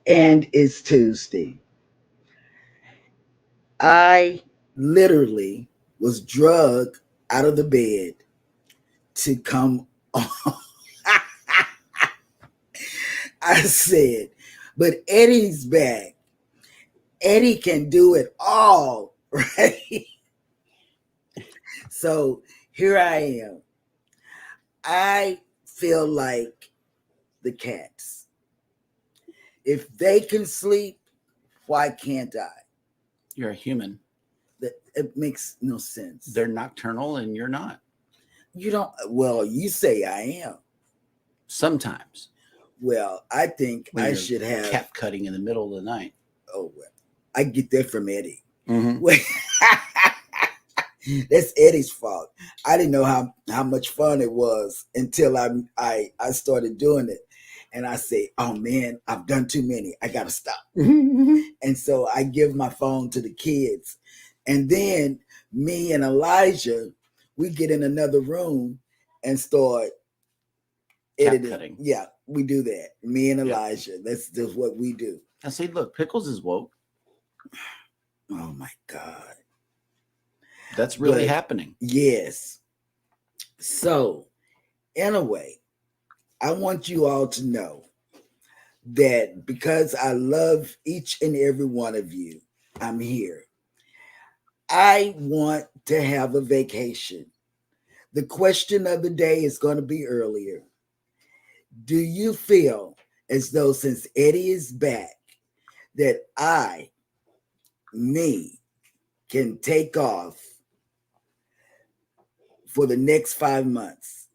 and it's Tuesday. I literally was drugged out of the bed to come on. I said, but Eddie's back. Eddie can do it all, right? So here I am. I feel like the cats. If they can sleep, why can't I? You're a human. It makes no sense. They're nocturnal and you're not. You don't, well, you say I am. Sometimes. Well, I think When I you're should have. cap cutting in the middle of the night. Oh, well, I get that from Eddie. Mm-hmm. That's Eddie's fault. I didn't know how much fun it was until I started doing it. And I say, oh man, I've done too many. I got to stop. And so I give my phone to the kids. And then me and Elijah, we get in another room and start editing. Cutting. Yeah, we do that. Me and Elijah. Yep. That's just what we do. I say, look, Pickles is woke. Oh my God. That's really happening. Yes. So, anyway, I want you all to know that because I love each and every one of you, I'm here. I want to have a vacation. The question of the day is going to be earlier. Do you feel as though since Eddie is back that me, can take off for the next 5 months?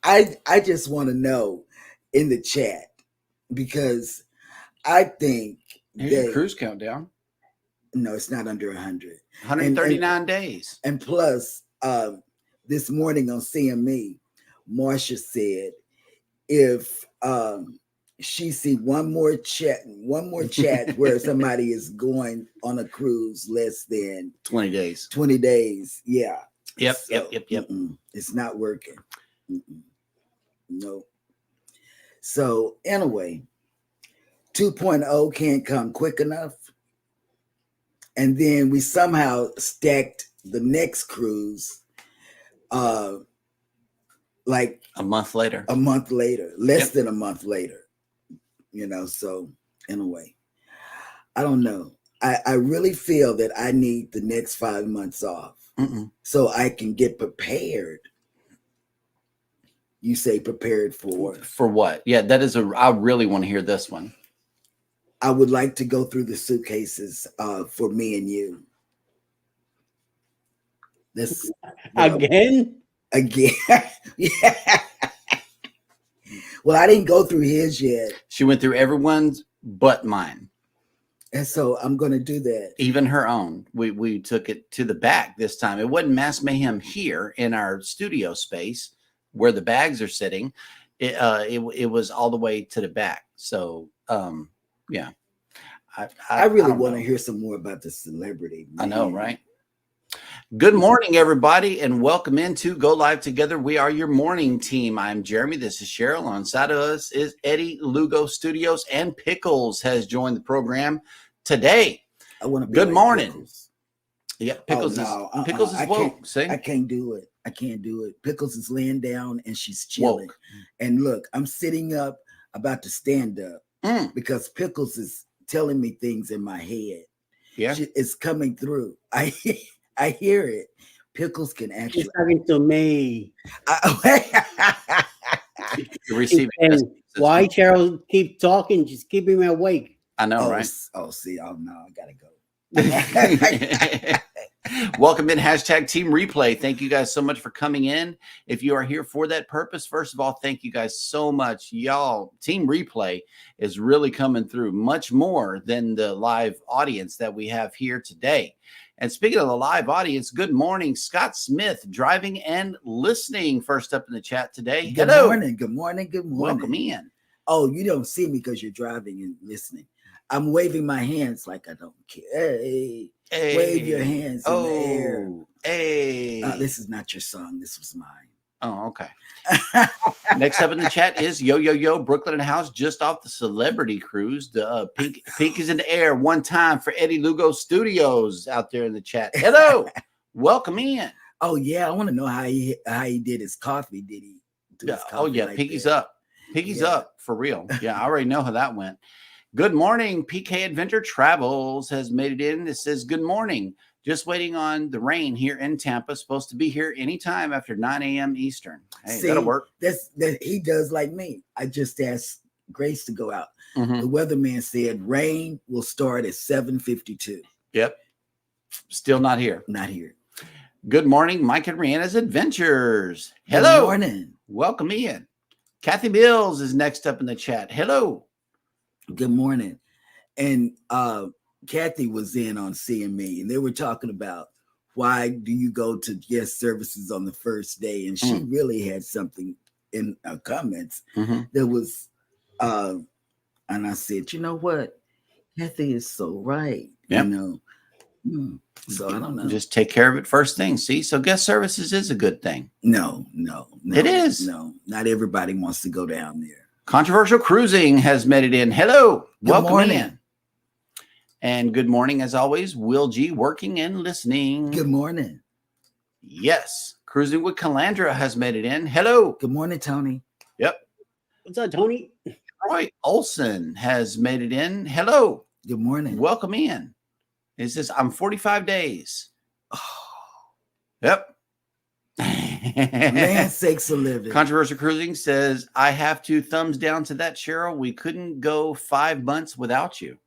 I just want to know in the chat, because I think that cruise countdown. No, it's not under 100. 139 days. And plus, this morning on CME, Marsha said if she see one more chat where somebody is going on a cruise less than 20 days. 20 days. Yeah. Yep. It's not working. No. So anyway, 2.0 can't come quick enough. And then we somehow stacked the next cruise like a month later, less than a month later, so anyway, I don't know. I really feel that I need the next 5 months off so I can get prepared. You say prepared for what? Yeah, that is I really want to hear this one. I would like to go through the suitcases for me and you. This again. Yeah. Well, I didn't go through his yet. She went through everyone's but mine. And so I'm going to do that. Even her own. We took it to the back this time. It wasn't Mass Mayhem here in our studio space where the bags are sitting. It was all the way to the back. So, yeah. I really want to hear some more about the celebrity. Man. I know, right? Good morning, everybody, and welcome into Go Live Together. We are your morning team. I'm Jeremy. This is Cheryl. On side of us is Eddie, Lugo Studios, and Pickles has joined the program today. I want to be good like morning. Pickles. Yeah, Pickles Pickles is woke. I can't do it. I can't do it. Pickles is laying down and she's chilling. Woke. And look, I'm sitting up, about to stand up because Pickles is telling me things in my head. Yeah, it's coming through. I hear it. Pickles can actually. She's talking to me. Why Cheryl keep talking? Just keeping me awake. I know, right? No, I gotta go. Welcome in, #team replay. Thank you guys so much for coming in. If you are here for that purpose, first of all, thank you guys so much. Y'all, team replay is really coming through much more than the live audience that we have here today. And speaking of the live audience, good morning, Scott Smith, driving and listening. First up in the chat today. Good morning. Welcome in. Oh, you don't see me because you're driving and listening. I'm waving my hands like I don't care. Hey. Wave your hands in the air. Hey. This is not your song. This was mine. Oh, okay. Next up in the chat is Yo, Brooklyn and House, just off the celebrity cruise. The pink is in the air one time for Eddie Lugo Studios out there in the chat. Hello, welcome in. Oh yeah, I want to know how he did his coffee. Did he do his Oh coffee yeah, like Pinky's that? up. Pinky's up for real. Yeah, I already know how that went. Good morning. PK Adventure Travels has made it in. It says, good morning. Just waiting on the rain here in Tampa. Supposed to be here anytime after 9 a.m. Eastern. Hey, that'll work. That he does like me. I just asked Grace to go out. Mhm. The weatherman said rain will start at 7:52. Yep. Still not here. Not here. Good morning, Mike and Rihanna's Adventures. Hello. Good morning. Welcome in. Kathy Mills is next up in the chat. Hello. Good morning. And Kathy was in on seeing me, and they were talking about why do you go to guest services on the first day? And she really had something in her comments that was, and I said, you know what? Kathy is so right. Yep. You know, so I don't know. Just take care of it first thing. See, so guest services is a good thing. No. It is. No, not everybody wants to go down there. Controversial Cruising has made it in. Hello. Welcome morning. in. And good morning, as always, Will G, working and listening. Good morning. Yes. Cruising with Calandra has made it in. Hello. Good morning, Tony. Yep. What's up, Tony? Roy Olson has made it in. Hello. Good morning. Welcome in. It says, I'm 45 days. Oh, Yep. land sakes a living. Controversial Cruising says, I have to thumbs down to that, Cheryl. We couldn't go 5 months without you.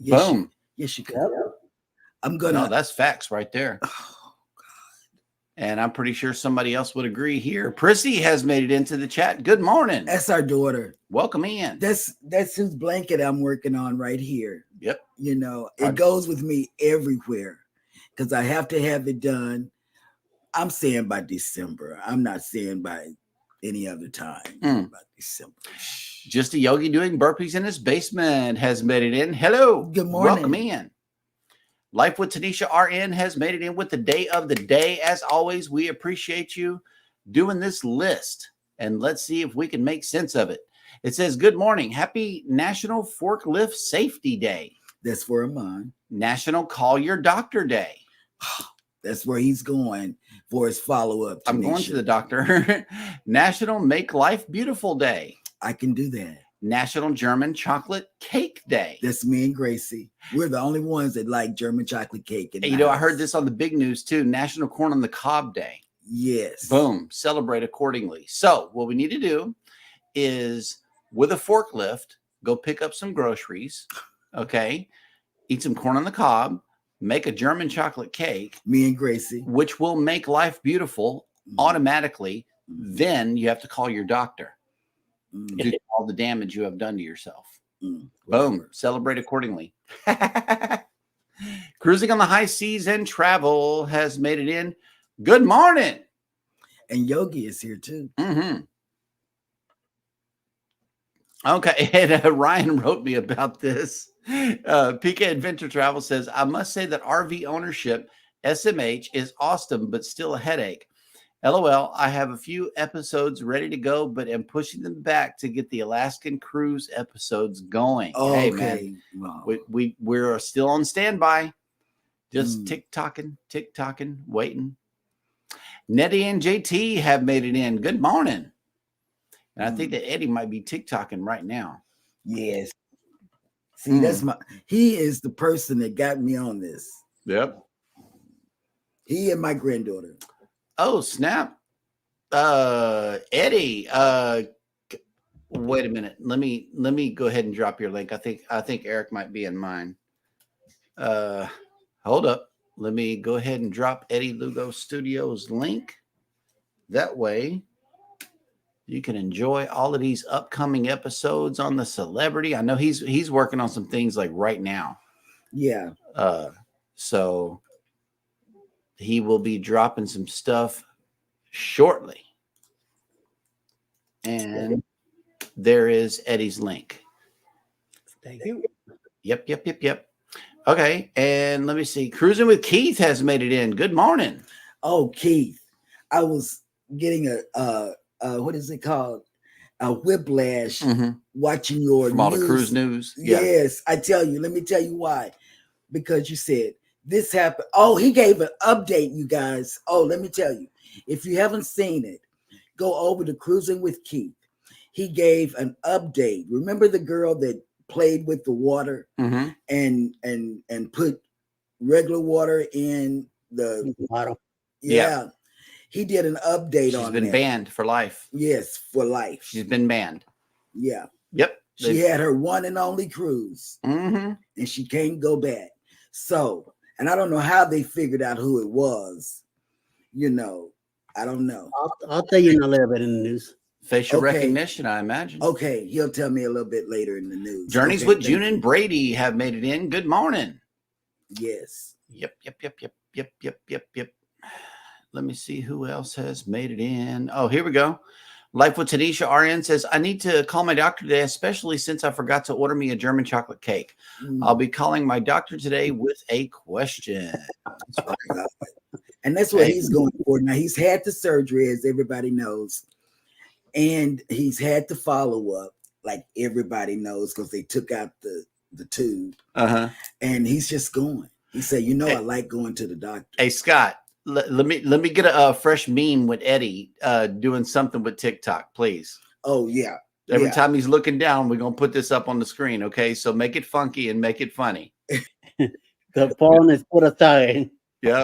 Yes, Boom. Yes, you could. I'm gonna. No, that's facts right there. Oh, And I'm pretty sure somebody else would agree here. Prissy has made it into the chat. Good morning. that's our daughter. Welcome in. That's whose blanket I'm working on right here. Yep. You know, it goes with me everywhere because I have to have it done. I'm saying by December. I'm not saying by any other time. By December. Just a yogi doing burpees in his basement has made it in. Hello. Good morning. Welcome in. Life with Tanisha RN has made it in with the day of the day. As always, we appreciate you doing this list. And let's see if we can make sense of it. It says, good morning. Happy National Forklift Safety Day. That's for Amon. National Call Your Doctor Day. That's where he's going for his follow-up. I'm going to the doctor. National Make Life Beautiful Day. I can do that. National German Chocolate Cake Day. That's me and Gracie. We're the only ones that like German chocolate cake. You know, I heard this on the big news too. National Corn on the Cob Day. Yes. Boom. Celebrate accordingly. So what we need to do is, with a forklift, go pick up some groceries. Okay. Eat some corn on the cob. Make a German chocolate cake. Me and Gracie. Which will make life beautiful automatically. Then you have to call your doctor. Due to all the damage you have done to yourself. Boom. Celebrate accordingly. Cruising on the High Seas and Travel has made it in. Good morning. And Yogi is here too. Okay. And Ryan wrote me about this. PK Adventure Travel says, I must say that RV ownership, SMH, is awesome, but still a headache. LOL, I have a few episodes ready to go, but am pushing them back to get the Alaskan cruise episodes going. Oh, hey, okay. man, Wow. we're still on standby. Just tick-tocking, waiting. Nettie and JT have made it in. Good morning. And I think that Eddie might be tick-tocking right now. Yes. See, he is the person that got me on this. Yep. He and my granddaughter. Oh, snap. Eddie, wait a minute. Let me go ahead and drop your link. I think Eric might be in mine. Hold up. Let me go ahead and drop Eddie Lugo Studios link. That way you can enjoy all of these upcoming episodes on the celebrity. I know he's working on some things like right now. Yeah. So he will be dropping some stuff shortly. And there is Eddie's link. Thank you. Yep. Okay. And let me see. Cruising with Keith has made it in. Good morning. Oh, Keith. I was getting what is it called? A whiplash Mhm. watching your From all the news. cruise news. Yeah. Yes, I tell you. Let me tell you why. Because you said this happened. Oh, he gave an update, you guys. Oh, let me tell you. If you haven't seen it, go over to Cruising with Keith. He gave an update. Remember the girl that played with the water Mhm. and put regular water in the Bottle. yeah. He did an update She's on been that. banned for life. Yes, for life. She's been banned. Yeah. Yep. She had her one and only cruise, Mhm. and she can't go back. So, and I don't know how they figured out who it was. You know, I don't know. I'll tell you in a little bit in the news. Facial Okay. recognition, I imagine. Okay, he'll tell me a little bit later in the news. Journeys Okay, with thank June you. and Brady have made it in. Good morning. Yes. Yep. Let me see who else has made it in. Oh, here we go. Life with Tanisha RN says, I need to call my doctor today, especially since I forgot to order me a German chocolate cake. I'll be calling my doctor today with a question. That's right. And that's what Hey. he's going for. Now, he's had the surgery, as everybody knows, and he's had the follow-up, like everybody knows, because they took out the tube. Uh-huh. And he's just going. He said, Hey. I like going to the doctor. Hey, Scott, let me get a fresh meme with Eddie doing something with TikTok, please. Oh, yeah. Every time he's looking down, we're going to put this up on the screen, okay? So make it funky and make it funny. The phone is put aside. Yeah.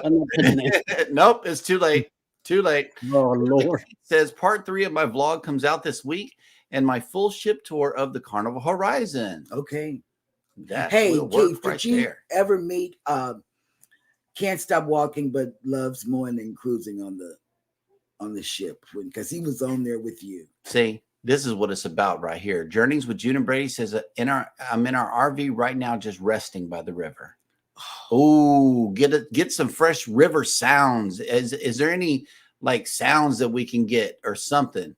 Nope, it's too late. Too late. Oh, Lord. It says part 3 of my vlog comes out this week and my full ship tour of the Carnival Horizon. Okay. That hey, will work Keith, right did you there. ever meet Can't Stop Walking but loves more than cruising on the ship? Because he was on there with you. See, this is what it's about right here. Journeys with June and Brady says I'm in our RV right now, just resting by the river. Oh, get some fresh river sounds. Is there any like sounds that we can get or something?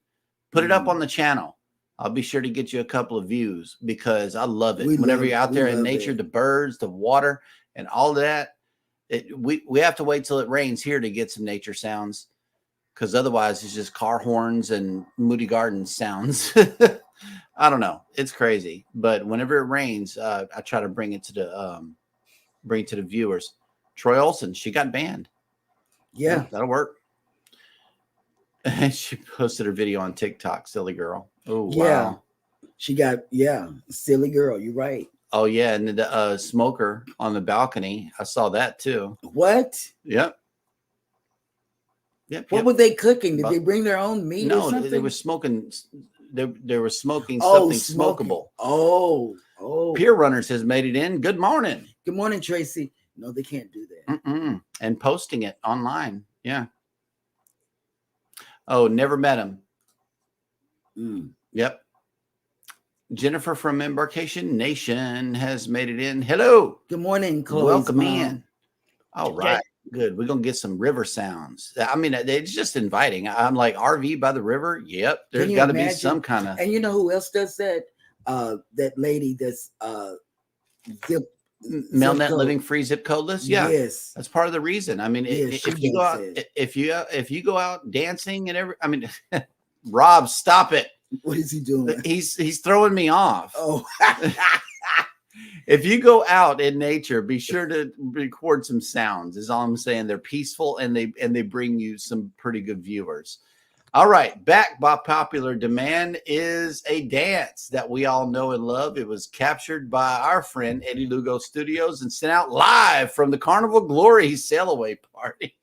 Put it up on the channel. I'll be sure to get you a couple of views because I love it. Whenever you're out there in nature, the birds, the water, and all that. We have to wait till it rains here to get some nature sounds, because otherwise it's just car horns and Moody Gardens sounds. I don't know. It's crazy. But whenever it rains, I try to bring it to the viewers. Troy Olsen, she got banned. Yeah. That'll work. And she posted her video on TikTok, silly girl. Oh, yeah. wow. She got, silly girl. You're right. Oh, yeah. And the smoker on the balcony. I saw that too. What? Yep. What were they cooking? Did they bring their own meat or something? No, they were smoking. They were smoking Oh, something smokable. Oh. Peer Runners has made it in. Good morning. Good morning, Tracy. No, they can't do that. And posting it online. Yeah. Oh, never met him. Yep. Jennifer from Embarkation Nation has made it in. Hello. Good morning, Chloe's Welcome mom. in. All right. Good. We're going to get some river sounds. I mean, it's just inviting. I'm like, RV by the river. Yep. There's got to be some kind of. And you know who else does that? That lady that's Mailnet living free zip codeless. Yeah. Yes. That's part of the reason. I mean, if you go out dancing and Rob, stop it. What is he doing? He's throwing me off. Oh. If you go out in nature, be sure to record some sounds. Is all I'm saying. They're peaceful and they bring you some pretty good viewers. All right, back by popular demand is a dance that we all know and love. It was captured by our friend Eddie Lugo Studios and sent out live from the Carnival Glory Sail Away Party.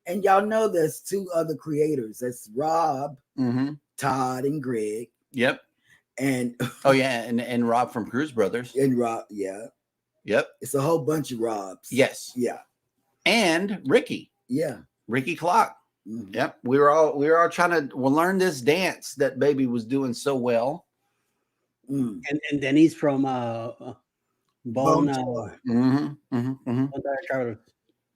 And y'all know there's 2 other creators. That's Rob, Todd, and Greg. Yep. And and Rob from Cruise Brothers. And Rob, yeah. Yep. It's a whole bunch of Robs. Yes. Yeah. And Ricky. Yeah. Ricky Clock. Yep. We were all trying to learn this dance that baby was doing so well. Mm. And then he's from Bone. Bonjour. Bone Travelers.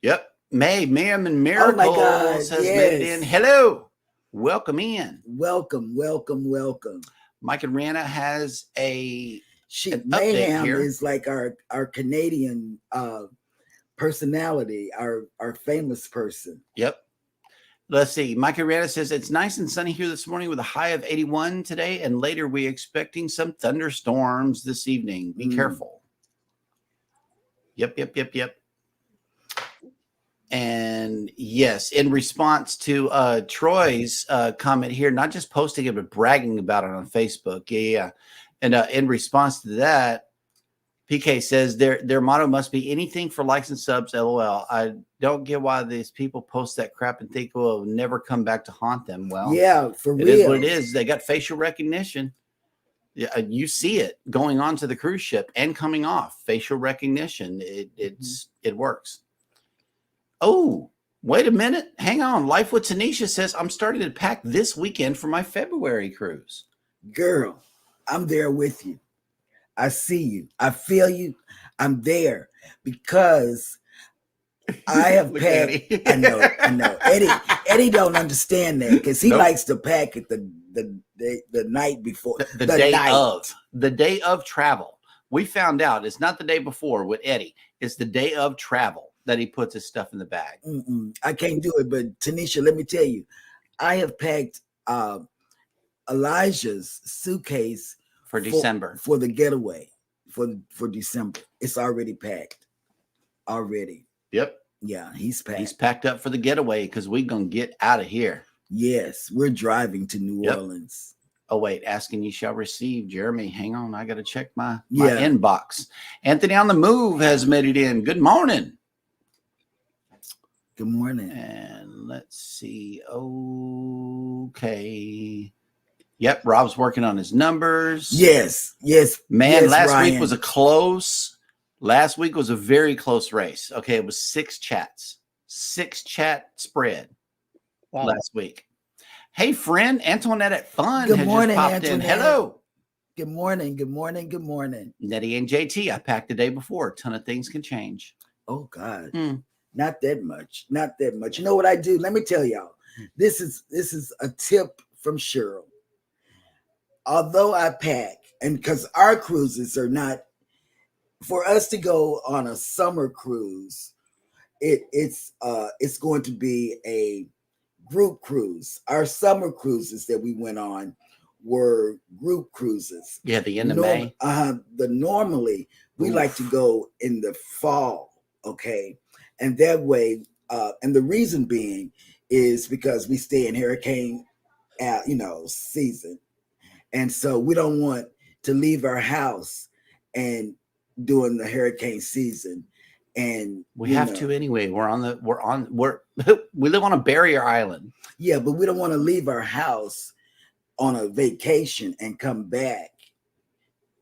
Yep. Miriam and Oh my God, Miracles has made it in. yes. Hello. Welcome. Welcome. Mike and Rihanna has an update Mayhem here. is like our Canadian personality, our famous person. Yep. Let's see. Mike and Rihanna says it's nice and sunny here this morning with a high of 81 today, and later we're expecting some thunderstorms this evening. Be careful. Yep. And yes, in response to Troy's comment here, not just posting it, but bragging about it on Facebook. Yeah. And in response to that, PK says their motto must be anything for likes and subs, LOL. I don't get why these people post that crap and think it will never come back to haunt them. Well, yeah, for real. It is what it is. They got facial recognition. Yeah, you see it going on to the cruise ship and coming off. Facial recognition. It works. Oh, wait a minute. Hang on. Life with Tanisha says I'm starting to pack this weekend for my February cruise. Girl, I'm there with you. I see you. I feel you. I'm there because I have packed. I know. Eddie don't understand that because he likes to pack at the night before. The day of travel. We found out it's not the day before with Eddie. It's the day of travel that he puts his stuff in the bag. I can't do it. But Tanisha, let me tell you, I have packed Elijah's suitcase for December for the getaway for December. It's already packed. Already. Yep. Yeah, he's packed. He's packed up for the getaway because we're gonna get out of here. Yes, we're driving to New Orleans. Oh wait, asking you shall receive. Jeremy, hang on, I gotta check my inbox. Anthony on the move has made it in. Good morning. Good morning. And let's see. Okay. Yep, Rob's working on his numbers. Yes. Man, last Ryan. week was a close. Last week was a very close race. Okay, it was 6 chats. 6 chat spread last week. Hey, friend, Antoinette at Fun Good has morning, just popped Antoinette. in. Hello. Good morning. Nettie and JT, I packed the day before. A ton of things can change. Oh, God. Not that much. You know what I do? Let me tell y'all. This is a tip from Cheryl. Although I pack, and because our cruises are not, for us to go on a summer cruise, it's going to be a group cruise. Our summer cruises that we went on were group cruises. Yeah, the end of May. Normally we like to go in the fall, okay? And that way, and the reason being is because we stay in hurricane season. And so we don't want to leave our house and during the hurricane season. And we have to anyway. We live on a barrier island. Yeah, but we don't want to leave our house on a vacation and come back.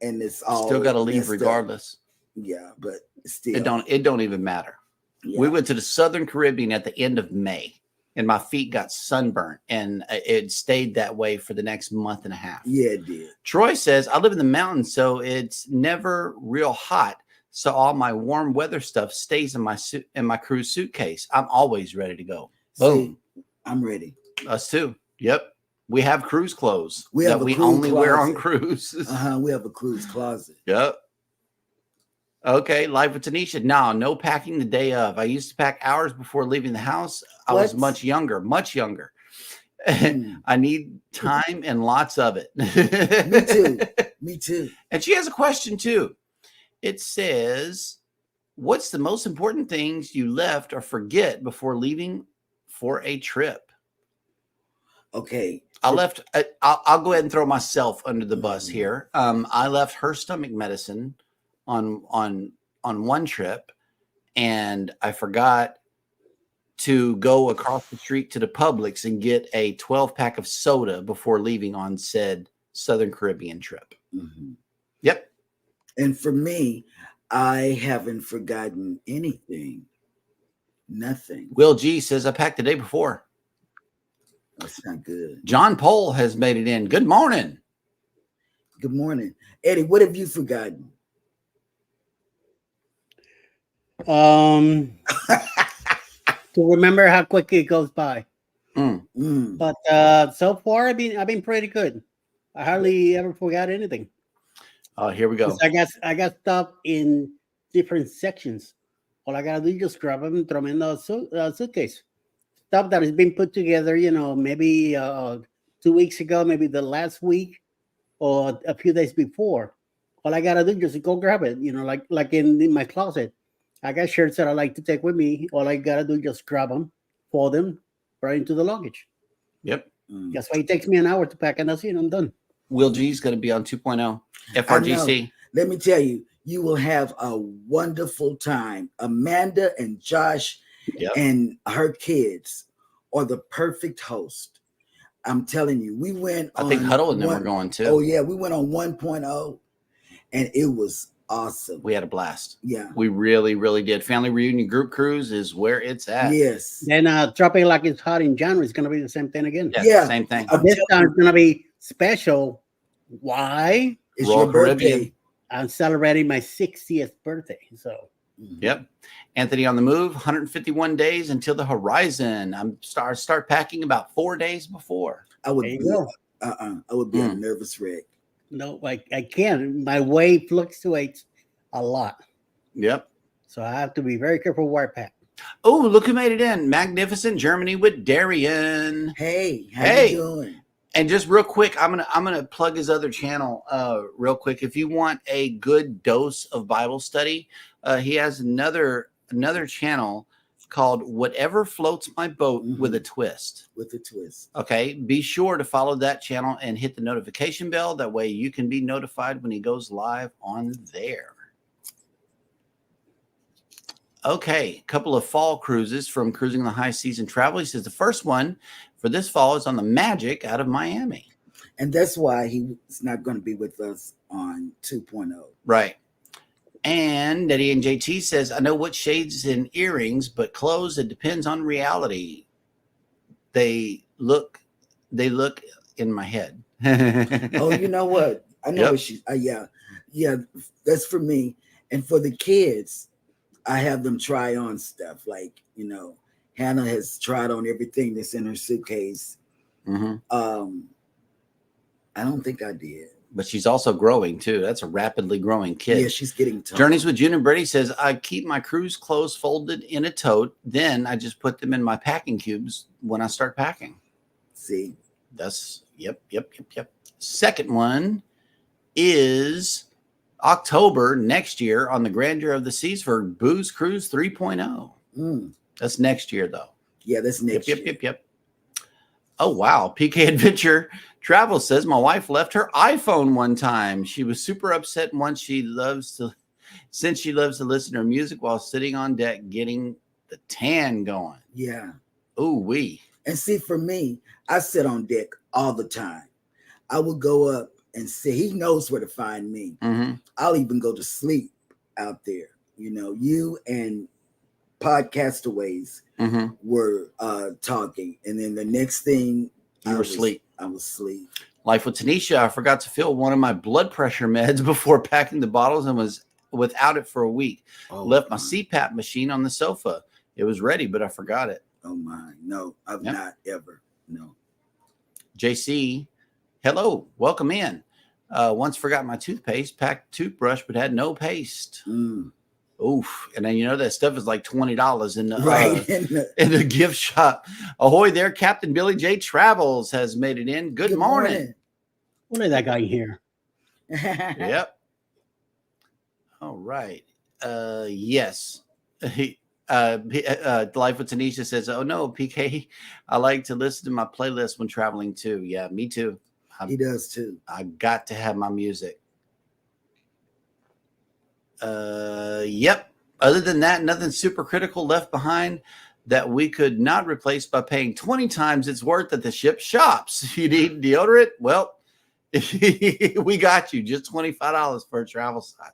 And it's all still got to leave regardless. Yeah, but still it don't even matter. Yeah. We went to the Southern Caribbean at the end of May. And my feet got sunburnt, and it stayed that way for the next month and a half. Yeah, it did. Troy says, I live in the mountains, so it's never real hot. So all my warm weather stuff stays in my cruise suitcase. I'm always ready to go. Boom. See, I'm ready. Us too. Yep. We have cruise clothes we only wear on cruises. We have a cruise closet. Yep. Okay, Live with Tanisha. No packing the day of. I used to pack hours before leaving the house. I was much younger. I need time and lots of it. Me too. And she has a question too. It says, what's the most important things you left or forget before leaving for a trip? Okay. I'll go ahead and throw myself under the bus here. I left her stomach medicine on one trip, and I forgot to go across the street to the Publix and get a 12-pack of soda before leaving on said Southern Caribbean trip. Yep. And for me, I haven't forgotten anything. Nothing. Will G says, I packed the day before. That's not good. John Pohl has made it in. Good morning. Good morning. Eddie, what have you forgotten? To remember how quickly it goes by. Mm. But so far, I've been pretty good. I hardly ever forgot anything. Oh, here we go. 'Cause I got stuff in different sections. All I gotta do is just grab them and throw them in the suitcase. Stuff that has been put together, maybe 2 weeks ago, maybe the last week, or a few days before. All I gotta do is just go grab it. Like in my closet. I got shirts that I like to take with me. All I gotta do is just grab them, fold them, right into the luggage. Yep. That's why it takes me an hour to pack, and that's it. I'm done. Will G is going to be on 2.0 I know. FRGC. Let me tell you, you will have a wonderful time. Amanda and Josh Yep. and her kids are the perfect host. I'm telling you, we went I think on Huddle and them were going too. Oh, yeah, we went on 1.0 and it was awesome. We had a blast. Yeah. We really, really did. Family reunion group cruise is where it's at. Yes. Then dropping like it's hot in January is gonna be the same thing again. Yeah. Same thing. I'm This telling time you, it's gonna be special. Why? it's Royal your birthday. Caribbean. I'm celebrating my 60th birthday. So Yep. Anthony on the move, 151 days until the horizon. I'm start packing about 4 days before. I would there you be go. I would be a nervous wreck. No, I can't. My weight fluctuates a lot. Yep. So I have to be very careful where I pack. Oh, look who made it in. Magnificent Germany with Darian. Hey, how Hey. you doing? And just real quick, I'm gonna plug his other channel real quick. If you want a good dose of Bible study, he has another channel called Whatever Floats My Boat with a Twist. With a twist. Okay, be sure to follow that channel and hit the notification bell. That way you can be notified when he goes live on there. Okay, a couple of fall cruises from Cruising the High Seas and Travel. He says the first one for this fall is on the Magic out of Miami. And that's why he's not going to be with us on 2.0. Right. And Eddie and JT says, I know what shades and earrings, but clothes, it depends on reality. They look in my head. Oh, you know what? I know what she. Yeah. That's for me, and for the kids. I have them try on stuff. Like, Hannah has tried on everything that's in her suitcase. Mm-hmm. I don't think I did. But she's also growing too. That's a rapidly growing kid. Yeah, she's getting tall. Journeys with June and Brady says, I keep my cruise clothes folded in a tote. Then I just put them in my packing cubes when I start packing. See? That's, yep. Second one is October next year on the Grandeur of the Seas for Booze Cruise 3.0. That's next year, though. Yeah, that's next year. Yep. Oh, wow. PK Adventure Travel says, my wife left her iPhone one time. She was super upset since she loves to listen to her music while sitting on deck getting the tan going. Yeah. Ooh, wee. And see, for me, I sit on deck all the time. I will go up and sit. He knows where to find me. Mm-hmm. I'll even go to sleep out there. You and Podcastaways were talking, and then the next thing You were asleep. I was asleep. Life with Tanisha, I forgot to fill one of my blood pressure meds before packing the bottles and was without it for a week. Left my CPAP machine on the sofa. It was ready, but I forgot it. Oh my, no, I've not ever. No. JC, hello, welcome in. Once forgot my toothpaste, packed toothbrush, but had no paste. Oof. And then that stuff is like $20 in the in the gift shop. Ahoy there, Captain Billy J Travels has made it in. Good morning. What is that guy here? Yep. All right. Yes. Life with Tanisha says, oh no, PK, I like to listen to my playlist when traveling too. Yeah, me too. He does too. I got to have my music. Yep. Other than that, nothing super critical left behind that we could not replace by paying 20 times its worth at the ship shops. You need deodorant? Well, we got you just $25 for a travel side.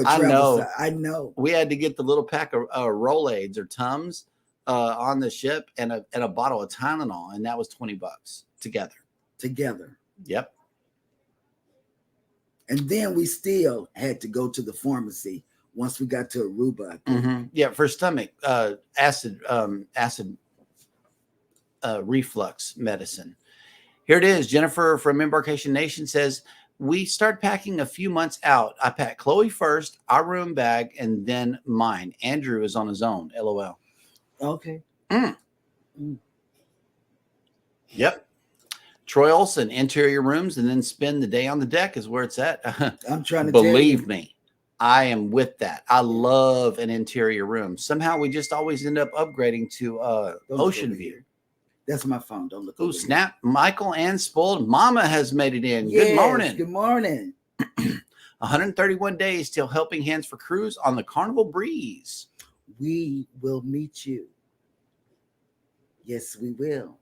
I know. We had to get the little pack of Rolaids or Tums on the ship and a bottle of Tylenol, and that was $20 together. Together. Yep. And then we still had to go to the pharmacy once we got to Aruba. I think. Mm-hmm. Yeah, for stomach acid reflux medicine. Here it is. Jennifer from Embarkation Nation says, we start packing a few months out. I pack Chloe first, our room bag, and then mine. Andrew is on his own. LOL. Okay. Yep. Troy Olson, interior rooms, and then spend the day on the deck is where it's at. I'm trying to believe me. I am with that. I love an interior room. Somehow we just always end up upgrading to ocean view. That's my phone. Don't look. Oh, snap. Michael and Spoiled Mama has made it in. Yes, good morning. Good morning. 131 days till Helping Hands for Cruise on the Carnival Breeze. We will meet you. Yes, we will.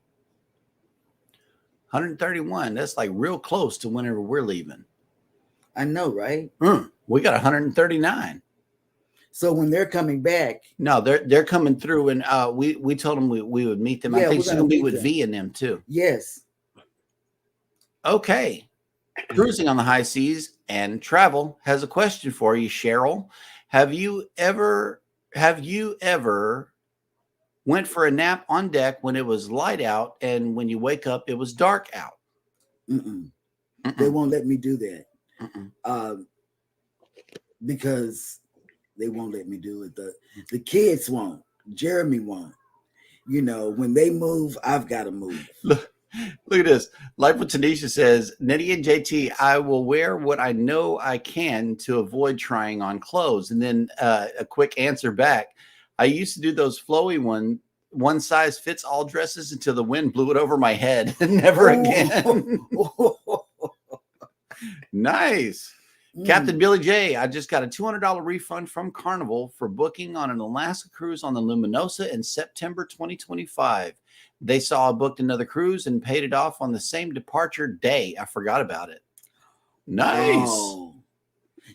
131. That's like real close to whenever we're leaving. I know, right? We got 139. So when they're coming back, no, they're coming through, and we told them we would meet them. Yeah, I think it's going to be with them. V and them too. Yes. Okay. Cruising on the high seas and travel has a question for you, Cheryl. Have you ever went for a nap on deck when it was light out, and when you wake up, it was dark out? They won't let me do that. Because they won't let me do it. The kids won't. Jeremy won't. You know, when they move, I've got to move. Look at this. Life with Tanisha says, Nettie and JT, I will wear what I know I can to avoid trying on clothes. And then a quick answer back. I used to do those flowy one size fits all dresses until the wind blew it over my head. Never again. Nice. Captain Billy J, I just got a $200 refund from Carnival for booking on an Alaska cruise on the Luminosa in September 2025. They saw I booked another cruise and paid it off on the same departure day. I forgot about it. Nice. Oh,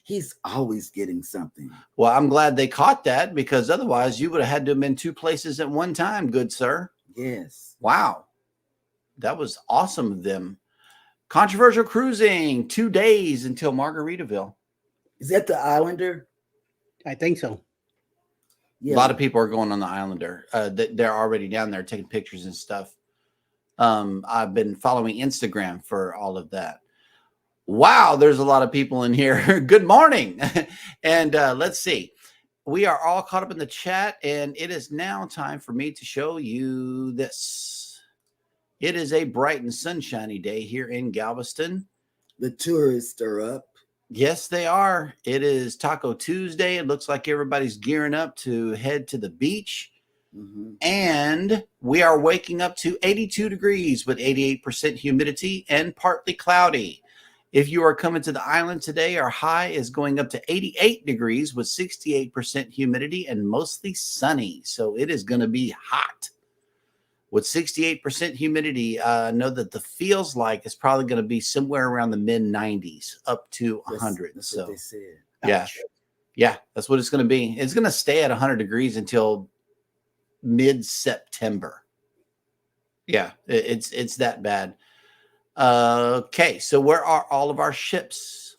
he's always getting something. Well, I'm glad they caught that, because otherwise you would have had to have been two places at one time, good sir. Yes. Wow. That was awesome of them. Controversial cruising, 2 days until Margaritaville. Is that the Islander? I think so. A Yeah. lot of people are going on the Islander. They're already down there taking pictures and stuff. I've been following Instagram for all of that. Wow, there's a lot of people in here. Good morning. And let's see. We are all caught up in the chat, and it is now time for me to show you this. It is a bright and sunshiny day here in Galveston. The tourists are up. Yes, they are. It is Taco Tuesday. It looks like everybody's gearing up to head to the beach. And we are waking up to 82 degrees with 88% humidity and partly cloudy. If you are coming to the island today, our high is going up to 88 degrees with 68% humidity and mostly sunny. So it is going to be hot. With 68% humidity, I know that the feels like it's probably going to be somewhere around the mid 90s up to 100. That's so what they said. yeah. Yeah, that's what it's going to be. It's going to stay at 100 degrees until mid-September. Yeah, it's that bad. Okay, so where are all of our ships?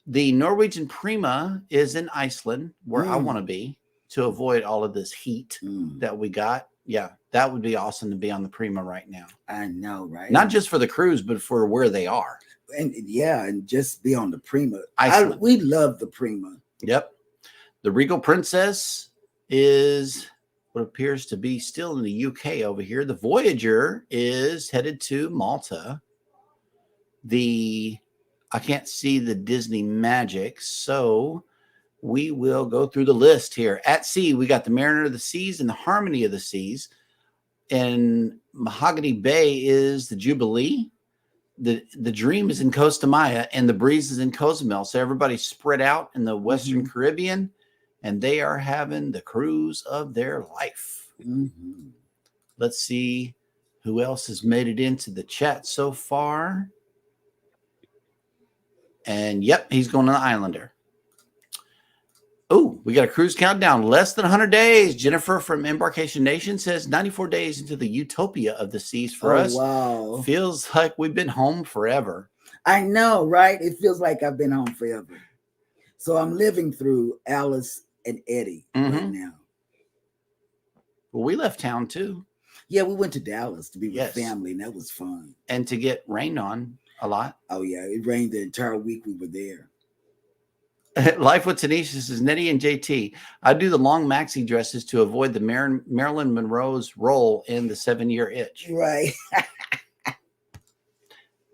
The Norwegian Prima is in Iceland, where I want to be, to avoid all of this heat that we got. Yeah, that would be awesome to be on the Prima right now. I know, right? Not just for the cruise, but for where they are. And yeah, and just be on the Prima. We love the Prima. Yep. The Regal Princess is what appears to be still in the UK over here. The Voyager is headed to Malta. I can't see the Disney Magic, so we will go through the list here. At sea, we got the Mariner of the Seas and the Harmony of the Seas. And Mahogany Bay is the Jubilee. The Dream is in Costa Maya, and the Breeze is in Cozumel. So everybody's spread out in the Western Caribbean, and they are having the cruise of their life. Let's see who else has made it into the chat so far. And yep, he's going on the Islander. Oh, we got a cruise countdown. Less than 100 days. Jennifer from Embarkation Nation says 94 days into the utopia of the seas for us. Wow. Feels like we've been home forever. I know, right? It feels like I've been home forever. So I'm living through Alice and Eddie right now. Well, we left town too. Yeah, we went to Dallas to be with Yes. family, and that was fun. And to get rained on a lot. Oh, yeah. It rained the entire week we were there. Life with Tanisha says, Nettie and JT, I do the long maxi dresses to avoid the Marilyn Monroe's role in the 7-Year Itch. Right.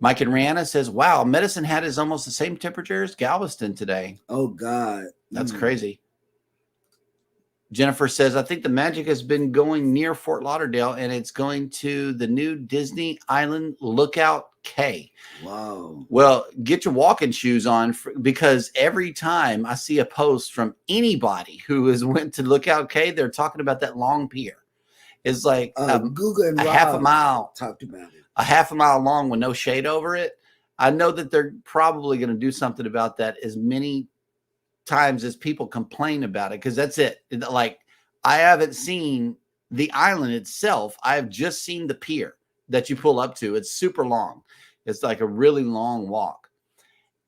Mike and Rihanna says, wow, Medicine Hat is almost the same temperature as Galveston today. Oh, God. That's crazy. Jennifer says, I think the magic has been going near Fort Lauderdale, and it's going to the new Disney Island Lookout Cay. Wow. Well, get your walking shoes on because every time I see a post from anybody who has went to Lookout Cay, they're talking about that long pier. It's like Google and a Rob half a mile. Talked about it. A half a mile long with no shade over it. I know that they're probably going to do something about that as many times as people complain about it, because that's it. Like, I haven't seen the island itself. I've just seen the pier that you pull up to. It's super long. It's like a really long walk.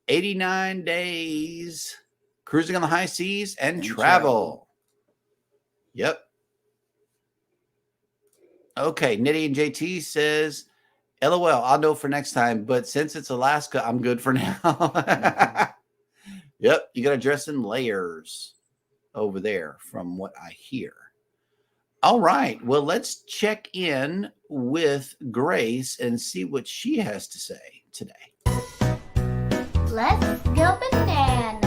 89 days cruising on the high seas and travel. Yep. Okay. Nitty and JT says, LOL, I'll know for next time, but since it's Alaska, I'm good for now. Yep, you got to dress in layers over there from what I hear. All right, well, let's check in with Grace and see what she has to say today. Let's go bananas.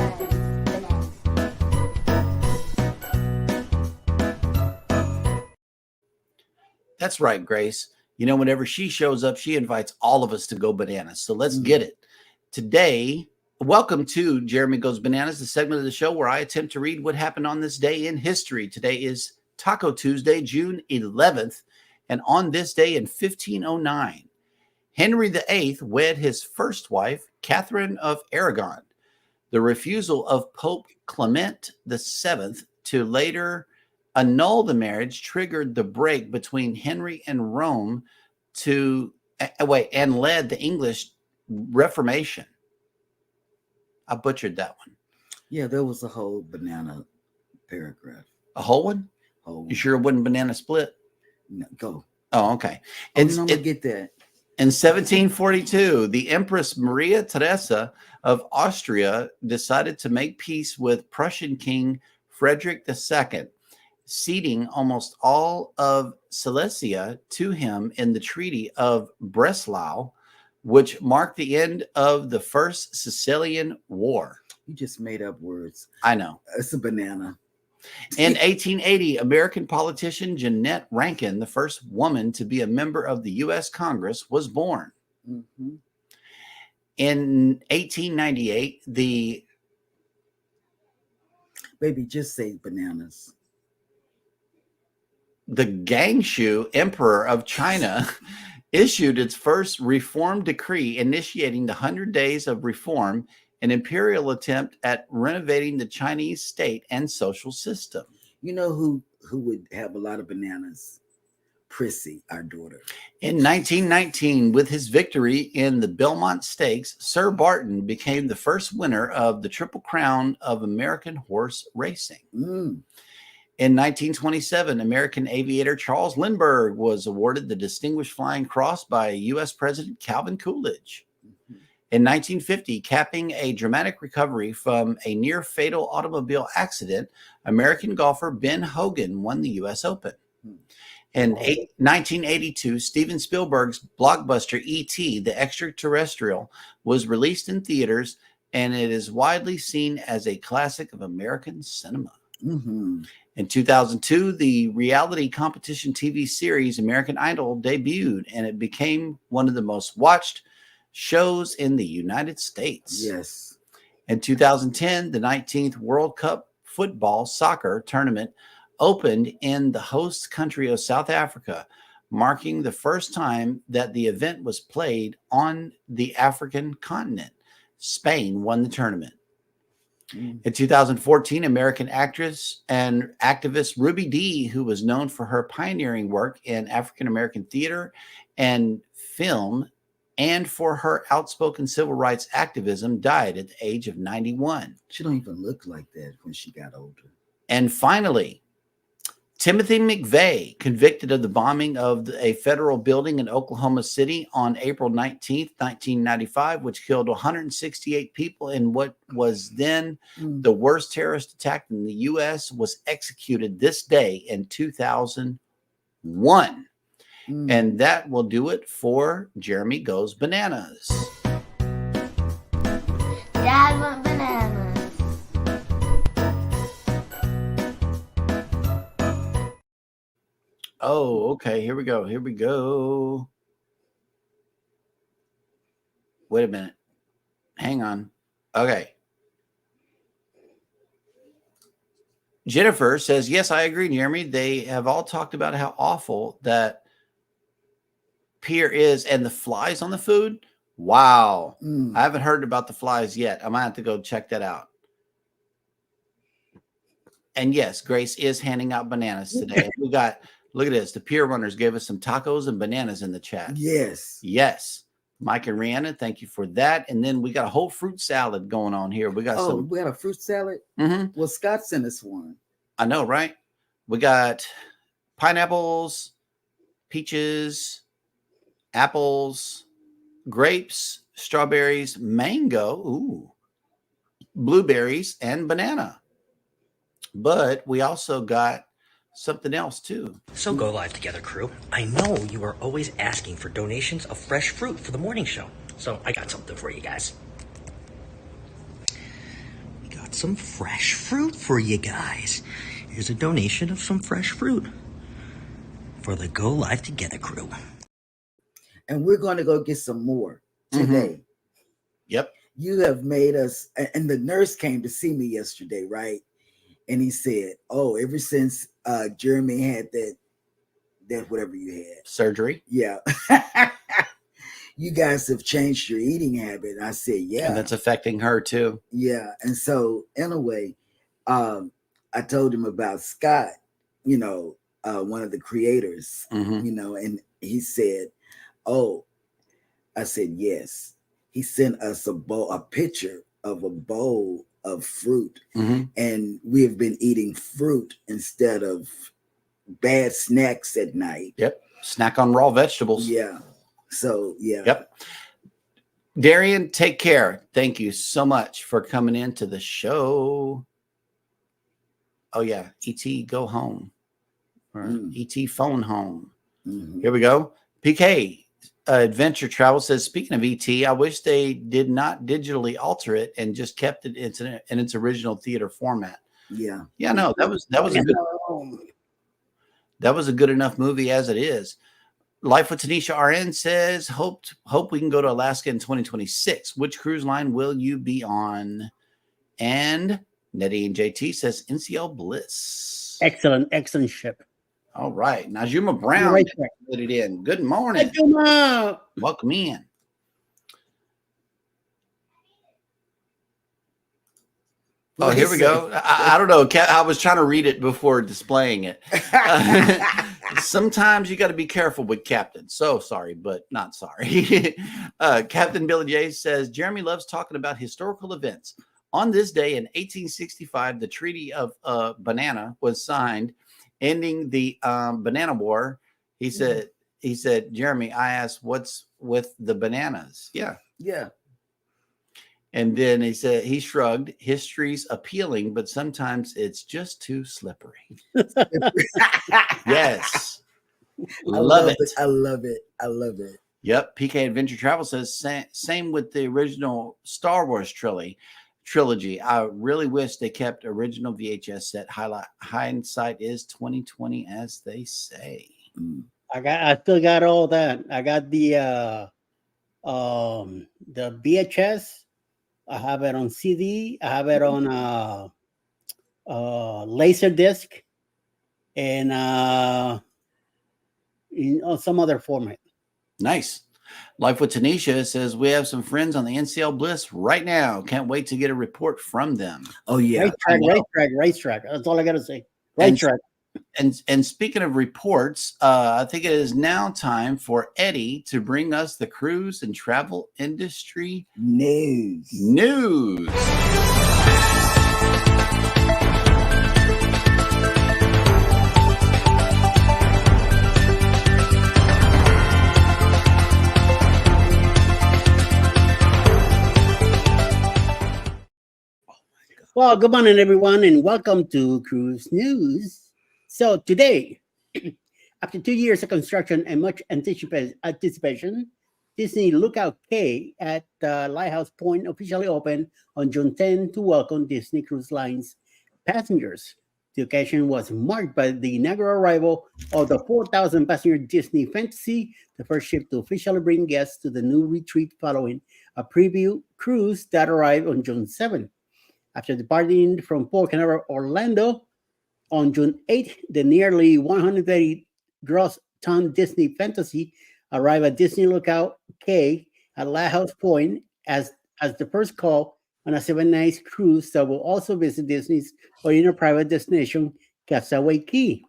That's right, Grace. You know, whenever she shows up, she invites all of us to go bananas. So let's get it. Today, welcome to Jeremy Goes Bananas, the segment of the show where I attempt to read what happened on this day in history. Today is Taco Tuesday, June 11th. And on this day in 1509, Henry VIII wed his first wife, Catherine of Aragon. The refusal of Pope Clement VII to later annul the marriage triggered the break between Henry and Rome and led the English Reformation. I butchered that one. Yeah, there was a whole banana paragraph. A whole one? You sure it wasn't banana split? No, go. Oh, okay. I'm going to get that. In 1742, the Empress Maria Theresa of Austria decided to make peace with Prussian King Frederick II, ceding almost all of Silesia to him in the Treaty of Breslau, which marked the end of the First Sicilian War. You just made up words. I know. It's a banana. In 1880, American politician Jeannette Rankin, the first woman to be a member of the U.S. Congress, was born. Mm-hmm. In 1898, Baby, just say bananas. The Gangshu Emperor of China issued its first reform decree initiating the 100 Days of Reform, an imperial attempt at renovating the Chinese state and social system. You know who would have a lot of bananas? Prissy, our daughter. In 1919, with his victory in the Belmont Stakes, Sir Barton became the first winner of the Triple Crown of American horse racing. In 1927, American aviator Charles Lindbergh was awarded the Distinguished Flying Cross by U.S. President Calvin Coolidge. In 1950, capping a dramatic recovery from a near-fatal automobile accident, American golfer Ben Hogan won the U.S. Open. In 1982, Steven Spielberg's blockbuster E.T., the Extraterrestrial, was released in theaters, and it is widely seen as a classic of American cinema. In 2002, the reality competition TV series American Idol debuted, and it became one of the most watched shows in the United States. Yes. In 2010, the 19th World Cup football soccer tournament opened in the host country of South Africa, marking the first time that the event was played on the African continent. Spain won the tournament. In 2014, American actress and activist Ruby Dee, who was known for her pioneering work in African American theater and film, and for her outspoken civil rights activism, died at the age of 91. She don't even look like that when she got older. And finally, Timothy McVeigh, convicted of the bombing of a federal building in Oklahoma City on April 19th, 1995, which killed 168 people in what was then the worst terrorist attack in the U.S., was executed this day in 2001. And that will do it for Jeremy Goes Bananas. Dad went bananas. Oh, okay. Here we go. Here we go. Wait a minute. Hang on. Okay. Jennifer says, yes, I agree, Jeremy. They have all talked about how awful that pier is and the flies on the food. Wow. I haven't heard about the flies yet. I might have to go check that out. And yes, Grace is handing out bananas today. We got, look at this. The pier runners gave us some tacos and bananas in the chat. Yes. Yes. Mike and Rihanna, thank you for that. And then we got a whole fruit salad going on here. We got we had a fruit salad? Well, Scott sent us one. I know, right? We got pineapples, peaches, apples, grapes, strawberries, mango, blueberries, and banana. But we also got something else too. So Go Live Together crew, I know you are always asking for donations of fresh fruit for the morning show. So I got something for you guys. We got some fresh fruit for you guys. Here's a donation of some fresh fruit for the Go Live Together crew. And we're going to go get some more today. Yep. You have made us, and the nurse came to see me yesterday, right? And he said, oh, ever since Jeremy had that whatever you had. Surgery. Yeah. You guys have changed your eating habit. I said, yeah. And that's affecting her too. Yeah. And so anyway, I told him about Scott, one of the creators, and he said, oh, I said, yes. He sent us a picture of a bowl of fruit, and we have been eating fruit instead of bad snacks at night. Yep. Snack on raw vegetables. Yeah. So, yeah. Yep. Darian, take care. Thank you so much for coming into the show. Oh, yeah. ET, go home. Or ET, phone home. Here we go. PK. Adventure Travel says, speaking of ET, I wish they did not digitally alter it and just kept it in its original theater format. Yeah. Yeah, no, that was a good enough movie as it is. Life with Tanisha RN says, hope we can go to Alaska in 2026. Which cruise line will you be on? And Nettie and JT says NCL Bliss. Excellent ship. All right. Najuma Brown put it in. Good morning. Najuma. Welcome in. Oh, here we go. I don't know. I was trying to read it before displaying it. Sometimes you got to be careful with Captain. So sorry, but not sorry. Captain Billy J says, Jeremy loves talking about historical events. On this day in 1865, the Treaty of Banana was signed, ending the Banana War. He said, Jeremy, I asked, what's with the bananas? Yeah. Yeah. And then he said, he shrugged, history's appealing, but sometimes it's just too slippery. Yes. Love it. I love it. I love it. Yep. PK Adventure Travel says, same with the original Star Wars trilogy. I really wish they kept original VHS set. Hindsight is 2020, as they say. I still got all that. I got the VHS. I have it on CD. I have it on laser disc, and in some other format. Nice. Life with Tanisha says, we have some friends on the NCL Bliss right now. Can't wait to get a report from them. Oh, yeah. Racetrack. That's all I got to say. Racetrack. And speaking of reports, I think it is now time for Eddie to bring us the cruise and travel industry News. Well, good morning, everyone, and welcome to Cruise News. So today, after 2 years of construction and much anticipation, Disney Lookout Cay at Lighthouse Point officially opened on June 10 to welcome Disney Cruise Line's passengers. The occasion was marked by the inaugural arrival of the 4,000-passenger Disney Fantasy, the first ship to officially bring guests to the new retreat following a preview cruise that arrived on June 7. After departing from Port Canaveral, Orlando on June 8, the nearly 130 gross ton Disney Fantasy arrived at Disney Lookout Cay at Lighthouse Point as the first call on a 7-night cruise that will also visit Disney's original private destination, Castaway Cay.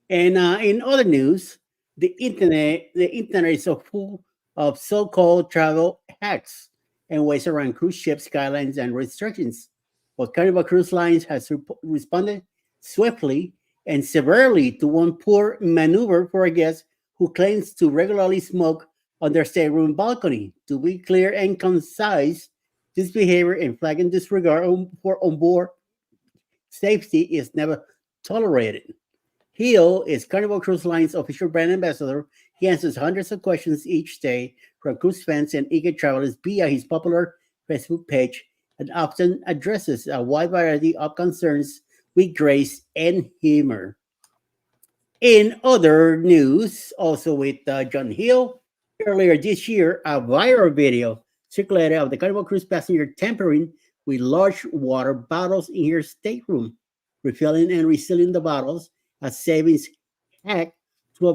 And in other news, the internet is so full of so-called travel hacks and ways around cruise ships, guidelines, and restrictions. But Carnival Cruise Lines has responded swiftly and severely to one poor maneuver for a guest who claims to regularly smoke on their stateroom balcony. To be clear and concise, this behavior and flagrant disregard for onboard safety is never tolerated. Hill is Carnival Cruise Line's official brand ambassador. He answers hundreds of questions each day from cruise fans and eager travelers via his popular Facebook page and often addresses a wide variety of concerns with grace and humor. In other news, also with John Hill, earlier this year, a viral video circulated of the Carnival Cruise passenger tampering with large water bottles in her stateroom, refilling and resealing the bottles, a savings hack to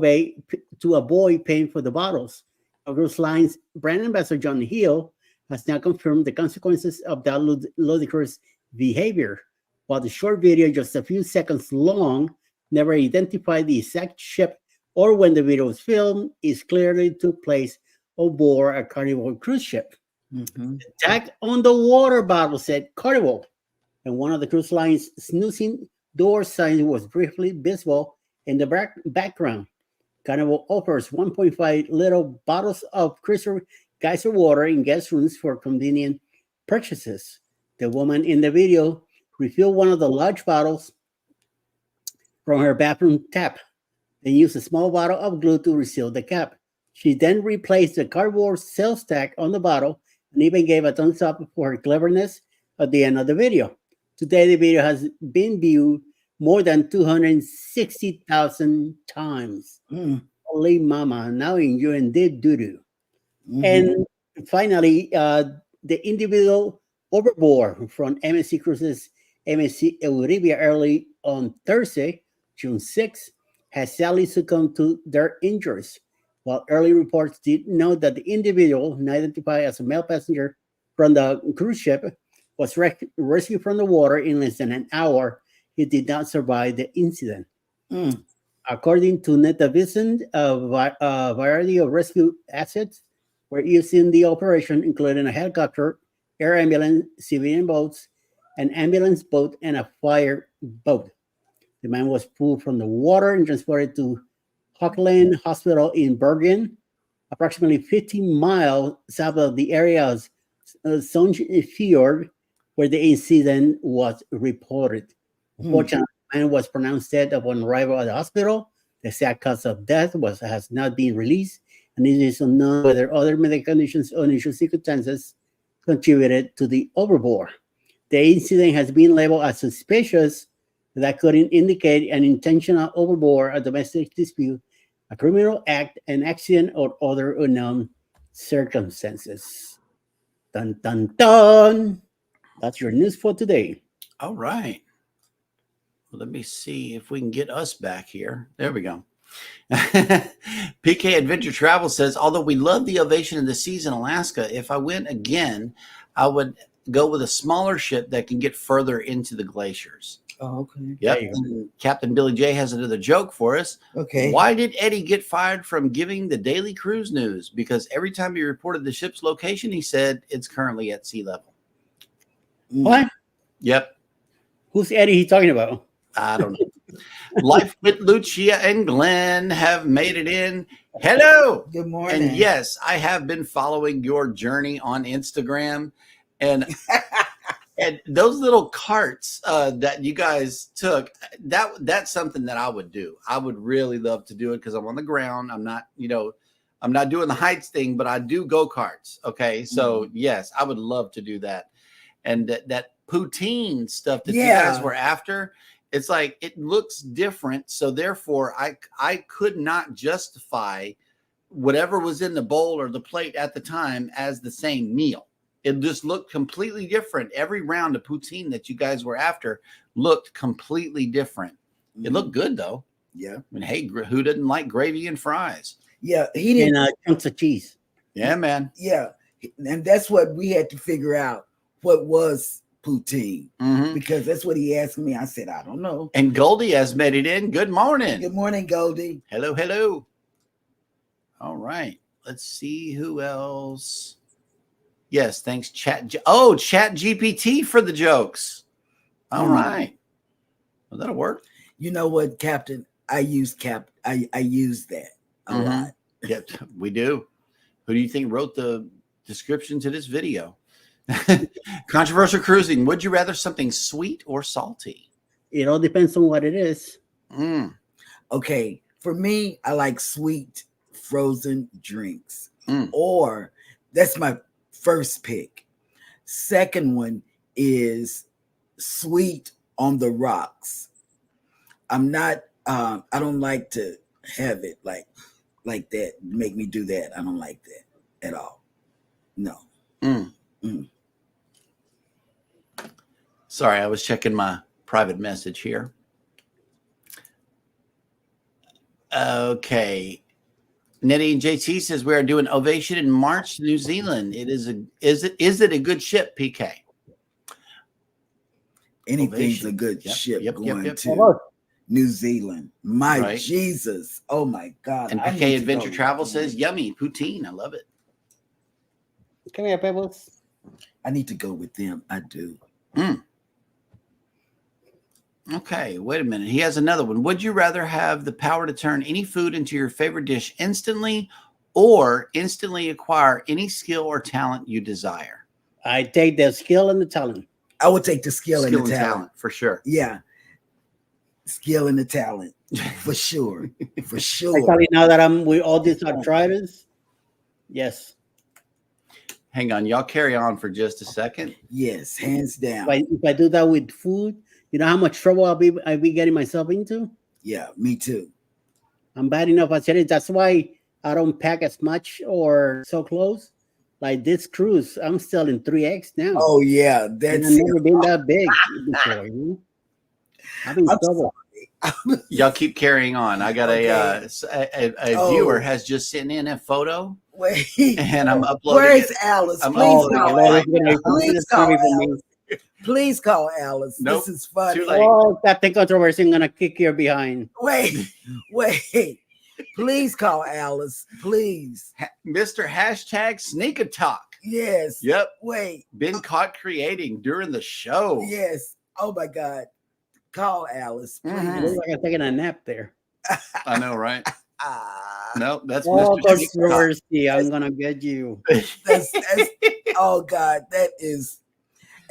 avoid paying for the bottles. Cruise Line's brand ambassador John Hill has now confirmed the consequences of that ludicrous behavior. While the short video, just a few seconds long, never identified the exact ship or when the video was filmed, it clearly took place on board a Carnival cruise ship. Mm-hmm. The tag on the water bottle said Carnival, and one of the cruise line's snoozing door signs was briefly visible in the background. Carnival offers 1.5 little bottles of crystal geyser water in guest rooms for convenient purchases. The woman in the video refilled one of the large bottles from her bathroom tap, then used a small bottle of glue to reseal the cap. She then replaced the cardboard sales tag on the bottle and even gave a thumbs up for her cleverness at the end of the video. Today, the video has been viewed more than 260,000 times. Holy mama, now you're in deep doo-doo. And finally, the individual overboard from MSC Cruises, MSC Euribia early on Thursday, June 6, has sadly succumbed to their injuries. While early reports did note that the individual, identified as a male passenger from the cruise ship, was rescued from the water in less than an hour, he did not survive the incident. According to NetAvision, a variety of rescue assets were used in the operation, including a helicopter, air ambulance, civilian boats, an ambulance boat, and a fire boat. The man was pulled from the water and transported to Hockland Hospital in Bergen, approximately 50 miles south of the area of Sognsfjord, where the incident was reported. Fortunately, the man was pronounced dead upon arrival at the hospital. The exact cause of death has not been released, and it is unknown whether other medical conditions or unusual circumstances contributed to the overboard. The incident has been labeled as suspicious. That could indicate an intentional overboard, a domestic dispute, a criminal act, an accident, or other unknown circumstances. Dun, dun, dun. That's your news for today. All right. Well, let me see if we can get us back here. There we go. PK Adventure Travel says, although we love the Ovation of the Seas in Alaska, if I went again, I would go with a smaller ship that can get further into the glaciers. Oh, okay. Yep. There you go. And Captain Billy J has another joke for us. Okay. Why did Eddie get fired from giving the daily cruise news? Because every time he reported the ship's location, he said it's currently at sea level. What? Yep. Who's Eddie he talking about? I don't know. Life with Lucia and Glenn have made it in. Hello. Good morning. And yes, I have been following your journey on Instagram, and and those little carts that you guys took, that's something that I would do. I would really love to do it because I'm on the ground. I'm not, I'm not doing the heights thing, but I do go-karts. Okay. So yes, I would love to do that. And that poutine stuff that you guys were after, it's like it looks different. So therefore I could not justify whatever was in the bowl or the plate at the time as the same meal. It just looked completely different. Every round of poutine that you guys were after looked completely different. It looked good though. Yeah. I mean, hey, who doesn't like gravy and fries? Yeah. He didn't. And chunks of cheese. Yeah, man. Yeah. And that's what we had to figure out. What was poutine? Because that's what he asked me. I said, I don't know. And Goldie has made it in. Good morning. Good morning, Goldie. Hello, hello. All right. Let's see who else. Yes, thanks, Chat. Chat GPT for the jokes. All right. Well, that'll work. You know what, Captain? I use I use that a lot. Yep, we do. Who do you think wrote the description to this video? Controversial cruising. Would you rather something sweet or salty? It all depends on what it is. Okay. For me, I like sweet frozen drinks. Or that's my first pick. Second one is sweet on the rocks. I'm not I don't like to have it like that. Make me do that. I don't like that at all. No. Sorry, I was checking my private message here. Okay. Nettie and JT says we are doing Ovation in March, New Zealand. Is it a good ship, PK? Anything's Ovation. a good ship going to Hello. New Zealand. My Jesus. Oh my God. And I need PK to Adventure go. Travel says yummy poutine. I love it. Come here, Pebbles. I need to go with them. I do. Okay, wait a minute. He has another one. Would you rather have the power to turn any food into your favorite dish instantly or instantly acquire any skill or talent you desire? I take the skill and the talent. I would take the skill and the talent. For sure. Yeah. Skill and the talent. For sure. For sure. Especially now that I'm with all these arthritis. Yes. Hang on. Y'all carry on for just a second. Yes, hands down. If I do that with food, you know how much trouble I'll be getting myself into? Yeah, me too. I'm bad enough as it is. That's why I don't pack as much or so close. Like this cruise, I'm still in 3X now. Oh yeah, And that's I've never been that big before. You know? I'm in trouble. Y'all keep carrying on. I got a viewer has just sent in a photo, Wait, and I'm uploading. where's it. Alice? I'm Please uploading call it Alice. right now. Please call Alice. Please call Alice. Nope, This is funny. too late. Oh, Captain Controversy, I'm gonna kick your behind. Wait. Please call Alice. Please. Mr. Hashtag Sneak a Talk. Yes. Yep. Wait. Been caught creating during the show. Yes. Oh my God. Call Alice, please. Looks like I'm taking a nap there. I know, right? No, that's Oh, Mr. Sneak a Talk. Controversy, I'm gonna get you. That's oh God, that is,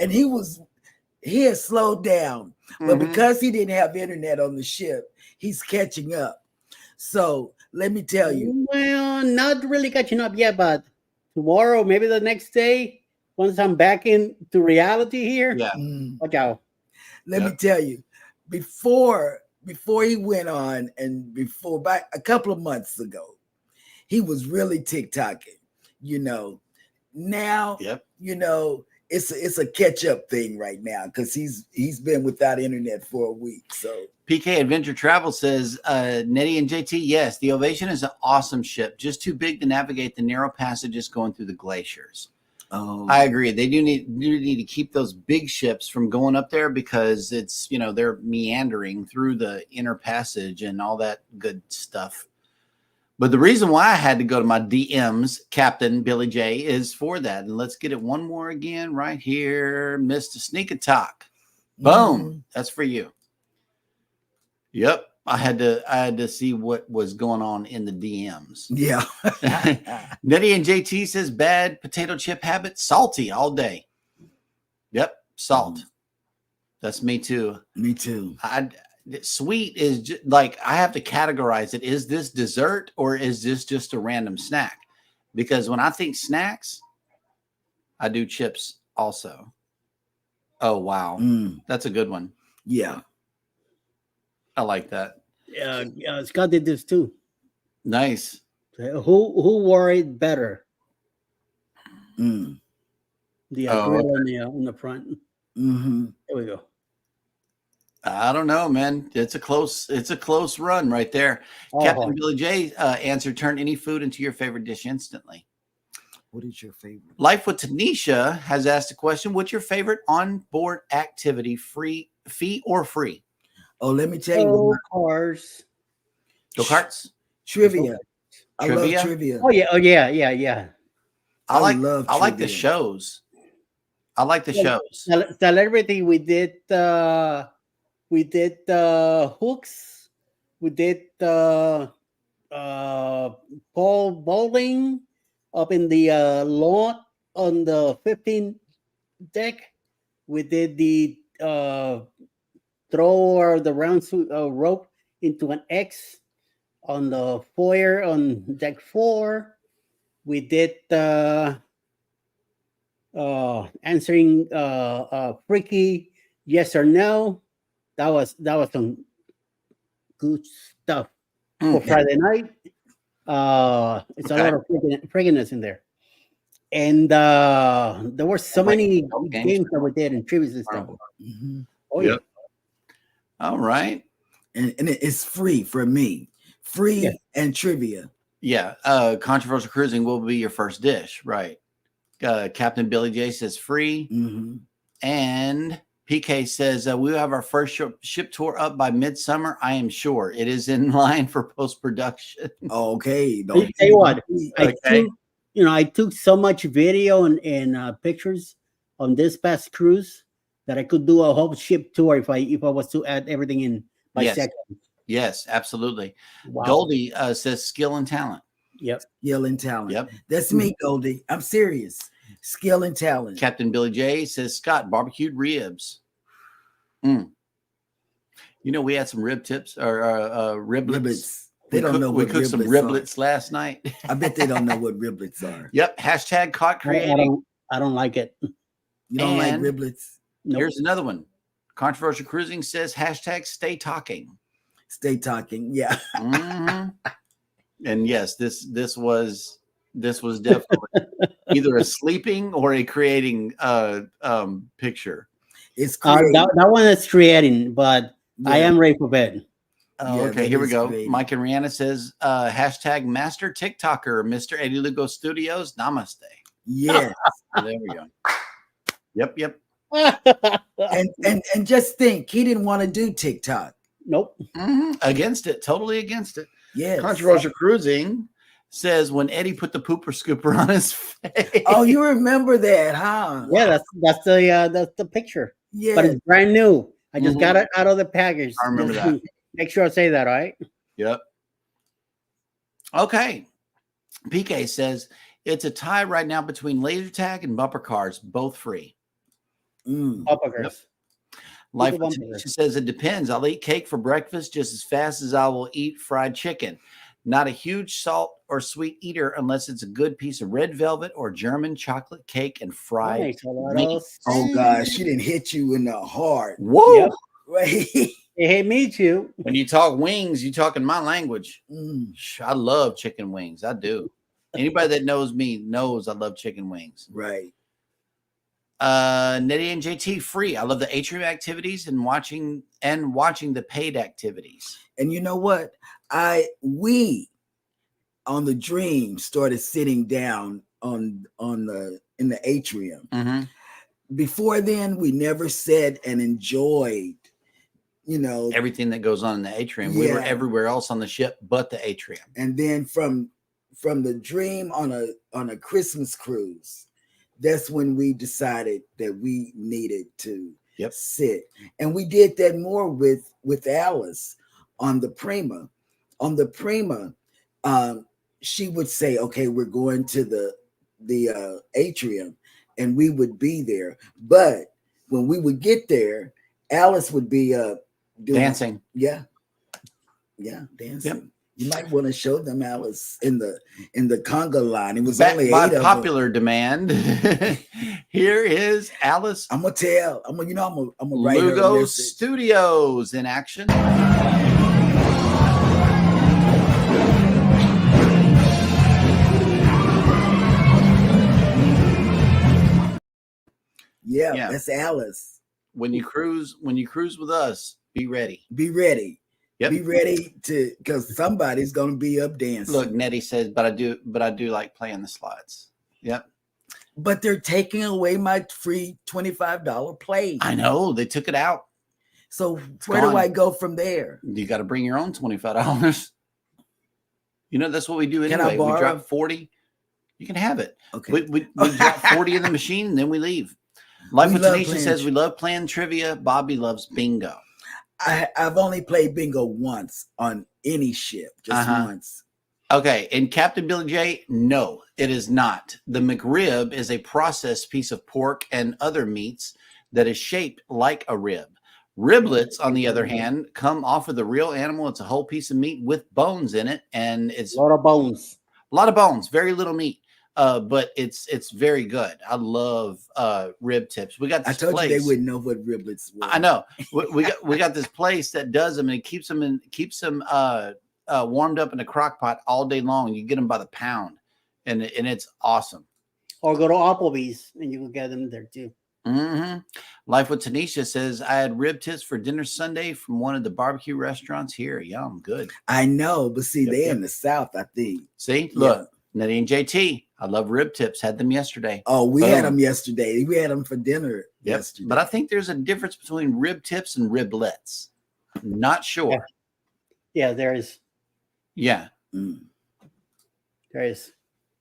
and he has slowed down, but because he didn't have internet on the ship, he's catching up. So let me tell you. Well, not really catching up yet, but tomorrow, maybe the next day, once I'm back into reality here, Yeah. watch out. Let me tell you, before he went on, and before about a couple of months ago, he was really TikToking. Now, it's a catch up thing right now because he's been without internet for a week. So PK Adventure Travel says, Nettie and JT, yes, the Ovation is an awesome ship, just too big to navigate the narrow passages going through the glaciers. Oh, I agree. They do need to keep those big ships from going up there because it's, they're meandering through the inner passage and all that good stuff. But the reason why I had to go to my DMs, Captain Billy J, is for that. And let's get it one more again right here. Mr. Sneak Attack. Boom. That's for you. Yep. I had to see what was going on in the DMs. Yeah. Nettie and JT says bad potato chip habit, salty all day. Yep, salt. That's me too. Me too. Sweet is just, like I have to categorize it. Is this dessert or is this just a random snack? Because when I think snacks, I do chips also. Oh wow, that's a good one. Yeah, I like that. Scott did this too. Nice. Who wore it better? Mm. The grill on the front. Mm-hmm. There we go. I don't know, man. It's a close run right there. Oh. Captain Billy J answered, turn any food into your favorite dish instantly. What is your favorite? Life with Tanisha has asked a question. What's your favorite onboard activity, fee or free? Oh, let me tell you. Cars. Go-karts? Trivia. I Trivia? love trivia. Oh yeah. I like trivia. the shows. I like the shows. Celebrity, we did hooks. We did pole bowling up in the lawn on the 15 deck. We did the throw the round rope into an X on the foyer on deck 4. We did answering freaky yes or no. That was some good stuff for Friday night. It's a lot of freakiness in there. And there were so many games that we did in trivia system. Mm-hmm. Oh yeah. All right. And it's free for me. Free and trivia. Yeah. Controversial cruising will be your first dish, right? Captain Billy J says free. Mm-hmm. And PK says we'll have our first ship tour up by midsummer. I am sure it is in line for post-production. Okay. Tell you what, I took so much video and pictures on this past cruise that I could do a whole ship tour if I was to add everything in by second. Yes, absolutely. Wow. Goldie says skill and talent. Yep. Skill and talent. Yep. That's me, Goldie. I'm serious. Skill and talent. Captain Billy J says Scott, barbecued ribs. We had some rib tips or riblets. They don't know what we cooked some riblets last night. I bet they don't know what riblets are. Yep. Hashtag caught creating. I don't like it. You don't like riblets? Nope. Here's another one. Controversial cruising says hashtag stay talking. Stay talking. Yeah. Mm-hmm. And yes, this was definitely either a sleeping or a creating picture. It's creating. That one is creating, but I am ready for bed. Oh, okay, here we go. Creating. Mike and Rihanna says hashtag master TikToker, Mr. Eddie Lugo Studios. Namaste. Yes. So there we go. Yep. and just think, he didn't want to do TikTok. Nope. Mm-hmm. Against it. Totally against it. Yes. Controversial cruising says when Eddie put the pooper scooper on his face. Oh, you remember that, huh? Yeah, that's the picture. Yeah. But it's brand new. I just got it out of the package. I remember that. Make sure I say that, all right? Yep. Okay. PK says it's a tie right now between laser tag and bumper cars, both free. Bumper cars. Life she says it depends. I'll eat cake for breakfast just as fast as I will eat fried chicken. Not a huge salt or sweet eater unless it's a good piece of red velvet or German chocolate cake and fried meat. Oh gosh, she didn't hit you in the heart. Whoa. Yep. Right. Hey, me too. When you talk wings, you talk in my language. I love chicken wings. I do. Anybody that knows me knows I love chicken wings. Right. Nettie and JT free. I love the atrium activities and watching the paid activities. And you know what? We on the Dream started sitting down on the in the atrium. Mm-hmm. Before then, we never sat and enjoyed, you know, Everything that goes on in the atrium. We were Yeah. everywhere else on the ship but the atrium. and then from the dream on a Christmas cruise, that's when we decided that we needed to Yep. sit. And we did that more with Alice on the Prima. On the Prima, she would say, okay, we're going to the atrium, and we would be there. But when we would get there, Alice would be Dancing. Yeah, dancing. Yep. You might want to show them Alice in the conga line. It was Back only by 8 of them. popular demand. Here is Alice I'm gonna write her a Lugo message. Studios in action. Yeah, that's Alice. When you cruise with us, be ready. Be ready. Yep. Be ready because somebody's gonna be up dancing. Look, Nettie says, but I do like playing the slides. Yep. But they're taking away my free $25 play. I know they took it out. So where do I go from there? You got to bring your own $25. You know, that's what we do anyway. Can I borrow? We drop 40. You can have it. Okay. We drop 40 in the machine and then we leave. Life with love Tanisha playing says we love playing trivia. Bobby loves bingo. I've only played bingo once on any ship, just once. Okay, and Captain Billy J, no, it is not. The McRib is a processed piece of pork and other meats that is shaped like a rib. Riblets, on the other hand, come off of the real animal. It's a whole piece of meat with bones in it, and it's A lot of bones. a lot of bones, very little meat. But it's very good. I love rib tips. We got this I told place. you they wouldn't know what riblets were. I know. We got this place that does them and it keeps them warmed up in a crock pot all day long. You get them by the pound, and it's awesome. Or go to Applebee's and you can get them there too. Mm-hmm. Life with Tanisha says, I had rib tips for dinner Sunday from one of the barbecue restaurants here. Yum, good. I know, but see, they're in the South, I think. See, look, Nettie and JT, I love rib tips. Had them yesterday. Oh, we had them yesterday. We had them for dinner yesterday. But I think there's a difference between rib tips and riblets. Not sure. Yeah, there is. Yeah. Mm. There is.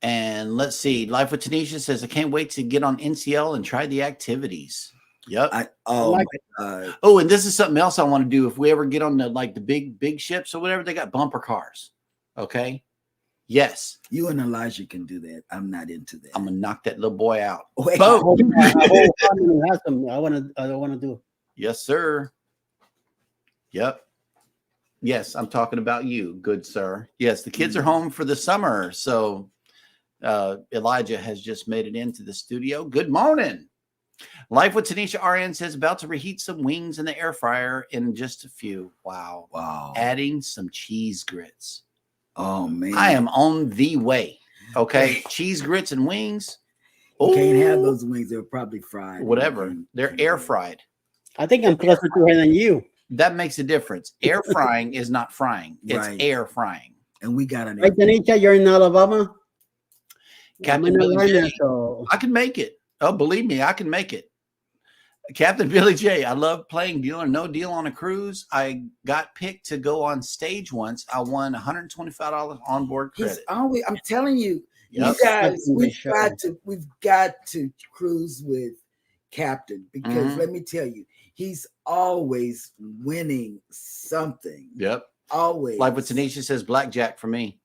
And let's see. Life with Tanisha says, I can't wait to get on NCL and try the activities. Yep. Oh, and this is something else I want to do. If we ever get on the big ships or whatever, they got bumper cars. Okay. Yes. You and Elijah can do that. I'm not into that. I'm gonna knock that little boy out. Wait. My whole family has them. I want to do. Yes, sir. Yep. Yes, I'm talking about you, good sir. Yes, the kids are home for the summer. So Elijah has just made it into the studio. Good morning. Life with Tanisha RN says, about to reheat some wings in the air fryer in just a few. Wow. Wow. Adding some cheese grits. Oh, man. I am on the way. Okay. Cheese grits and wings. You can't have those wings. They're probably fried. Whatever. They're air fried. I think I'm closer to her than you. That makes a difference. Air frying is not frying. It's air frying. And we got an Right, Tanisha, you're in Alabama? Captain Billy J. I can make it. Oh, believe me, I can make it. Captain Billy J. I love playing Deal or No Deal on a cruise. I got picked to go on stage once. I won $125 onboard credit. I'm telling you, Yep. you guys, we've got to cruise with Captain because let me tell you, he's always winning something. Yep. Always. Life with Tanisha says blackjack for me.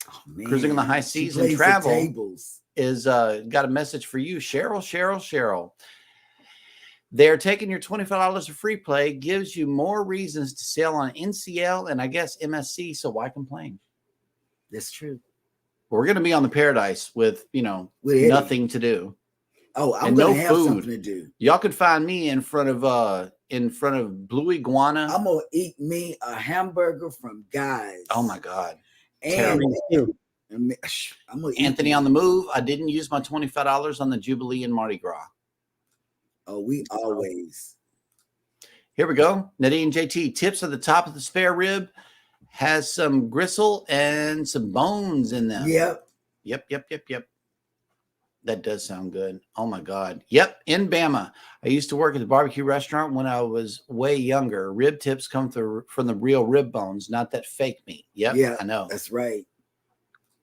Oh, man. Cruising in the high seas and travel is got a message for you, Cheryl. They're taking your $25 of free play, gives you more reasons to sail on NCL and I guess MSC, so why complain? That's true. We're going to be on the Paradise with nothing to do. Oh, I'm going to have something to do. Y'all could find me in front of Blue Iguana. I'm going to eat me a hamburger from Guys. Oh my God. And I'm gonna Anthony on the Move. I didn't use my $25 on the Jubilee and Mardi Gras. Oh, we always. Here we go. Nadine JT, tips at the top of the spare rib has some gristle and some bones in them. Yep. That does sound good. Oh my God. Yep. In Bama. I used to work at the barbecue restaurant when I was way younger. Rib tips come from the real rib bones, not that fake meat. Yep. Yeah, I know. that's right.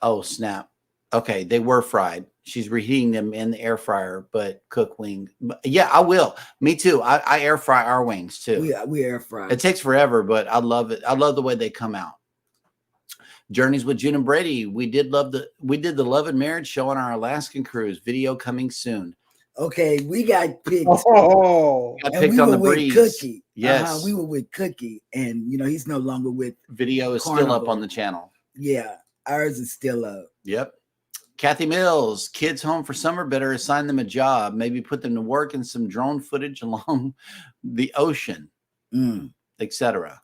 Oh, snap. Okay. They were fried. She's reheating them in the air fryer, but cook wing. Yeah, I will. Me too. I air fry our wings too. We air fry. It takes forever, but I love it. I love the way they come out. Journeys with June and Brady. We did the Love and Marriage show on our Alaskan cruise. Video coming soon. Okay, we got picked. Oh, Got And picked we on were the with breeze. Cookie. Yes. We were with Cookie, and he's no longer with. Video is still up Carnival. on the channel. Yeah, ours is still up. Yep. Kathy Mills, kids home for summer, better assign them a job. Maybe put them to work in some drone footage along the ocean, etc.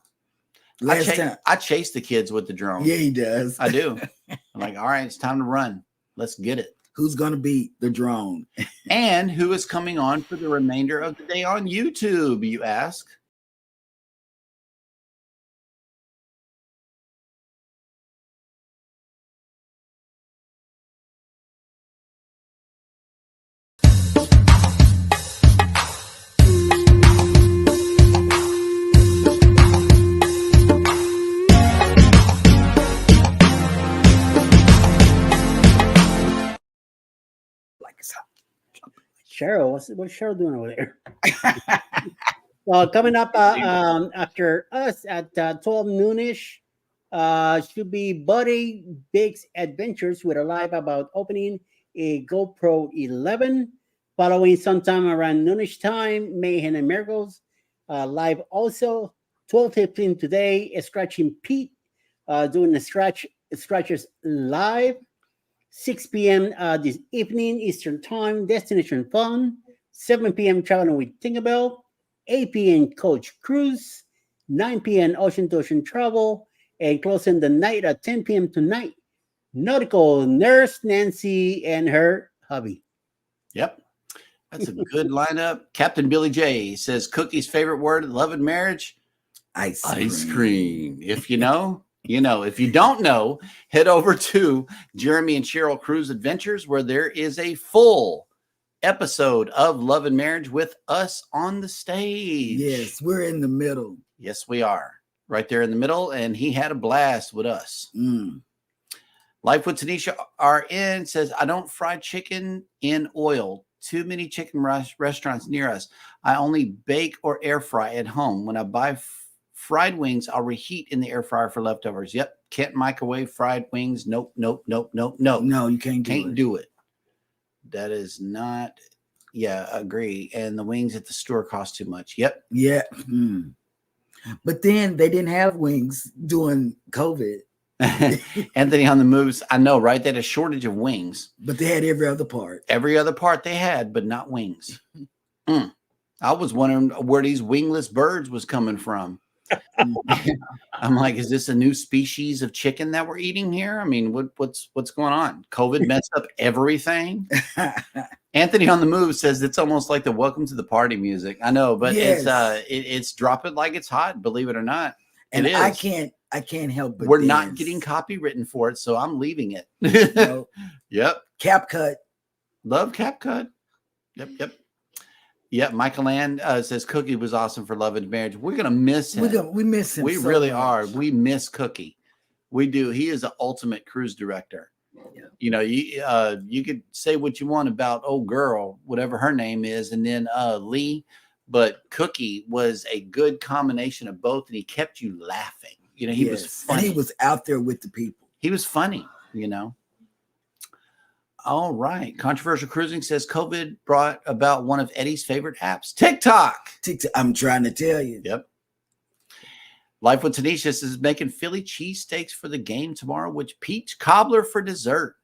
I chase the kids with the drone. Yeah, he does. I do. I'm like, all right, it's time to run. Let's get it. Who's going to be the drone? And who is coming on for the remainder of the day on YouTube, you ask? Cheryl, what's Cheryl doing over there? Well, coming up after us at 12 noonish, should be Buddy Big's Adventures with a live about opening a GoPro 11. Following sometime around noonish time, Mayhem and Miracles live also. 12:15 today, Scratching Pete doing the scratchers live. 6 p.m. This evening, Eastern Time, Destination Fun. 7 p.m. Traveling with Tinkerbell. 8 p.m. Coach Cruise. 9 p.m. Ocean to Ocean Travel. And closing the night at 10 p.m. tonight, Nautical Nurse Nancy and her hubby. Yep. That's a good lineup. Captain Billy J says Cookie's favorite word in love and marriage? Ice cream. If you know, you know. If you don't know, head over to Jeremy and Sheryl Cruise Adventures, where there is a full episode of Love and Marriage with us on the stage. Yes, we're in the middle. Yes, we are. Right there in the middle, and he had a blast with us. Life with Tanisha RN says, I don't fry chicken in oil. Too many chicken restaurants near us. I only bake or air fry at home. When I buy fried wings, I'll reheat in the air fryer for leftovers. Yep. Can't microwave fried wings. Nope. No, you can't do it. That is not. Yeah, agree. And the wings at the store cost too much. Yep. Yeah. But then they didn't have wings during COVID. Anthony on the moves. I know, right? They had a shortage of wings. But they had every other part. Every other part they had, but not wings. I was wondering where these wingless birds was coming from. I'm like, is this a new species of chicken that we're eating here? I mean, what's going on? COVID messed up everything. Anthony on the move says it's almost like the welcome to the party music. I know, but yes. It's drop it like it's hot, believe it or not. And it is. I can't help but we're not getting copywritten for it, so I'm leaving it. No. Yep. CapCut. Love CapCut. Yep. Michael Ann says Cookie was awesome for Love and Marriage. We're gonna miss him. We miss him. We so really much. are. We miss Cookie. We do. He is the ultimate cruise director. Yeah. You know, you could say what you want about old girl, whatever her name is, and then Lee, but Cookie was a good combination of both, and he kept you laughing. You know, he was funny. And he was out there with the people. He was funny, you know. All right. Controversial Cruising says COVID brought about one of Eddie's favorite apps, TikTok. I'm trying to tell you. Yep. Life with Tanisha is making Philly cheesesteaks for the game tomorrow with peach cobbler for dessert.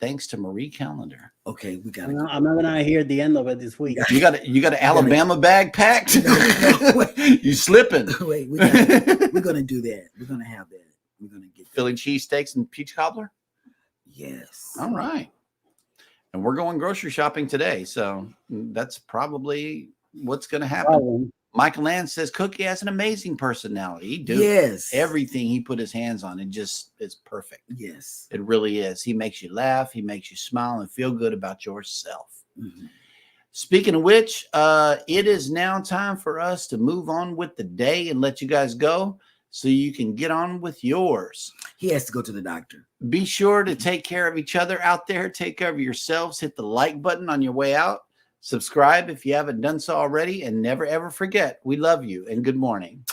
Thanks to Marie Callender. Okay, we got. I'm not gonna hear the end of it this week. You got an Alabama bag packed. You slipping? Wait, we're gonna do that. We're gonna have that. We're gonna get Philly cheesesteaks and peach cobbler. Yes. All right. And we're going grocery shopping today, so that's probably what's going to happen. Michael Land says Cookie has an amazing personality. He do Yes. everything he put his hands on. It just is perfect. Yes. It really is. He makes you laugh. He makes you smile and feel good about yourself. Mm-hmm. Speaking of which, it is now time for us to move on with the day and let you guys go so you can get on with yours. He has to go to the doctor. Be sure to take care of each other out there. Take care of yourselves. Hit the like button on your way out. Subscribe if you haven't done so already. And never, ever forget, we love you and good morning.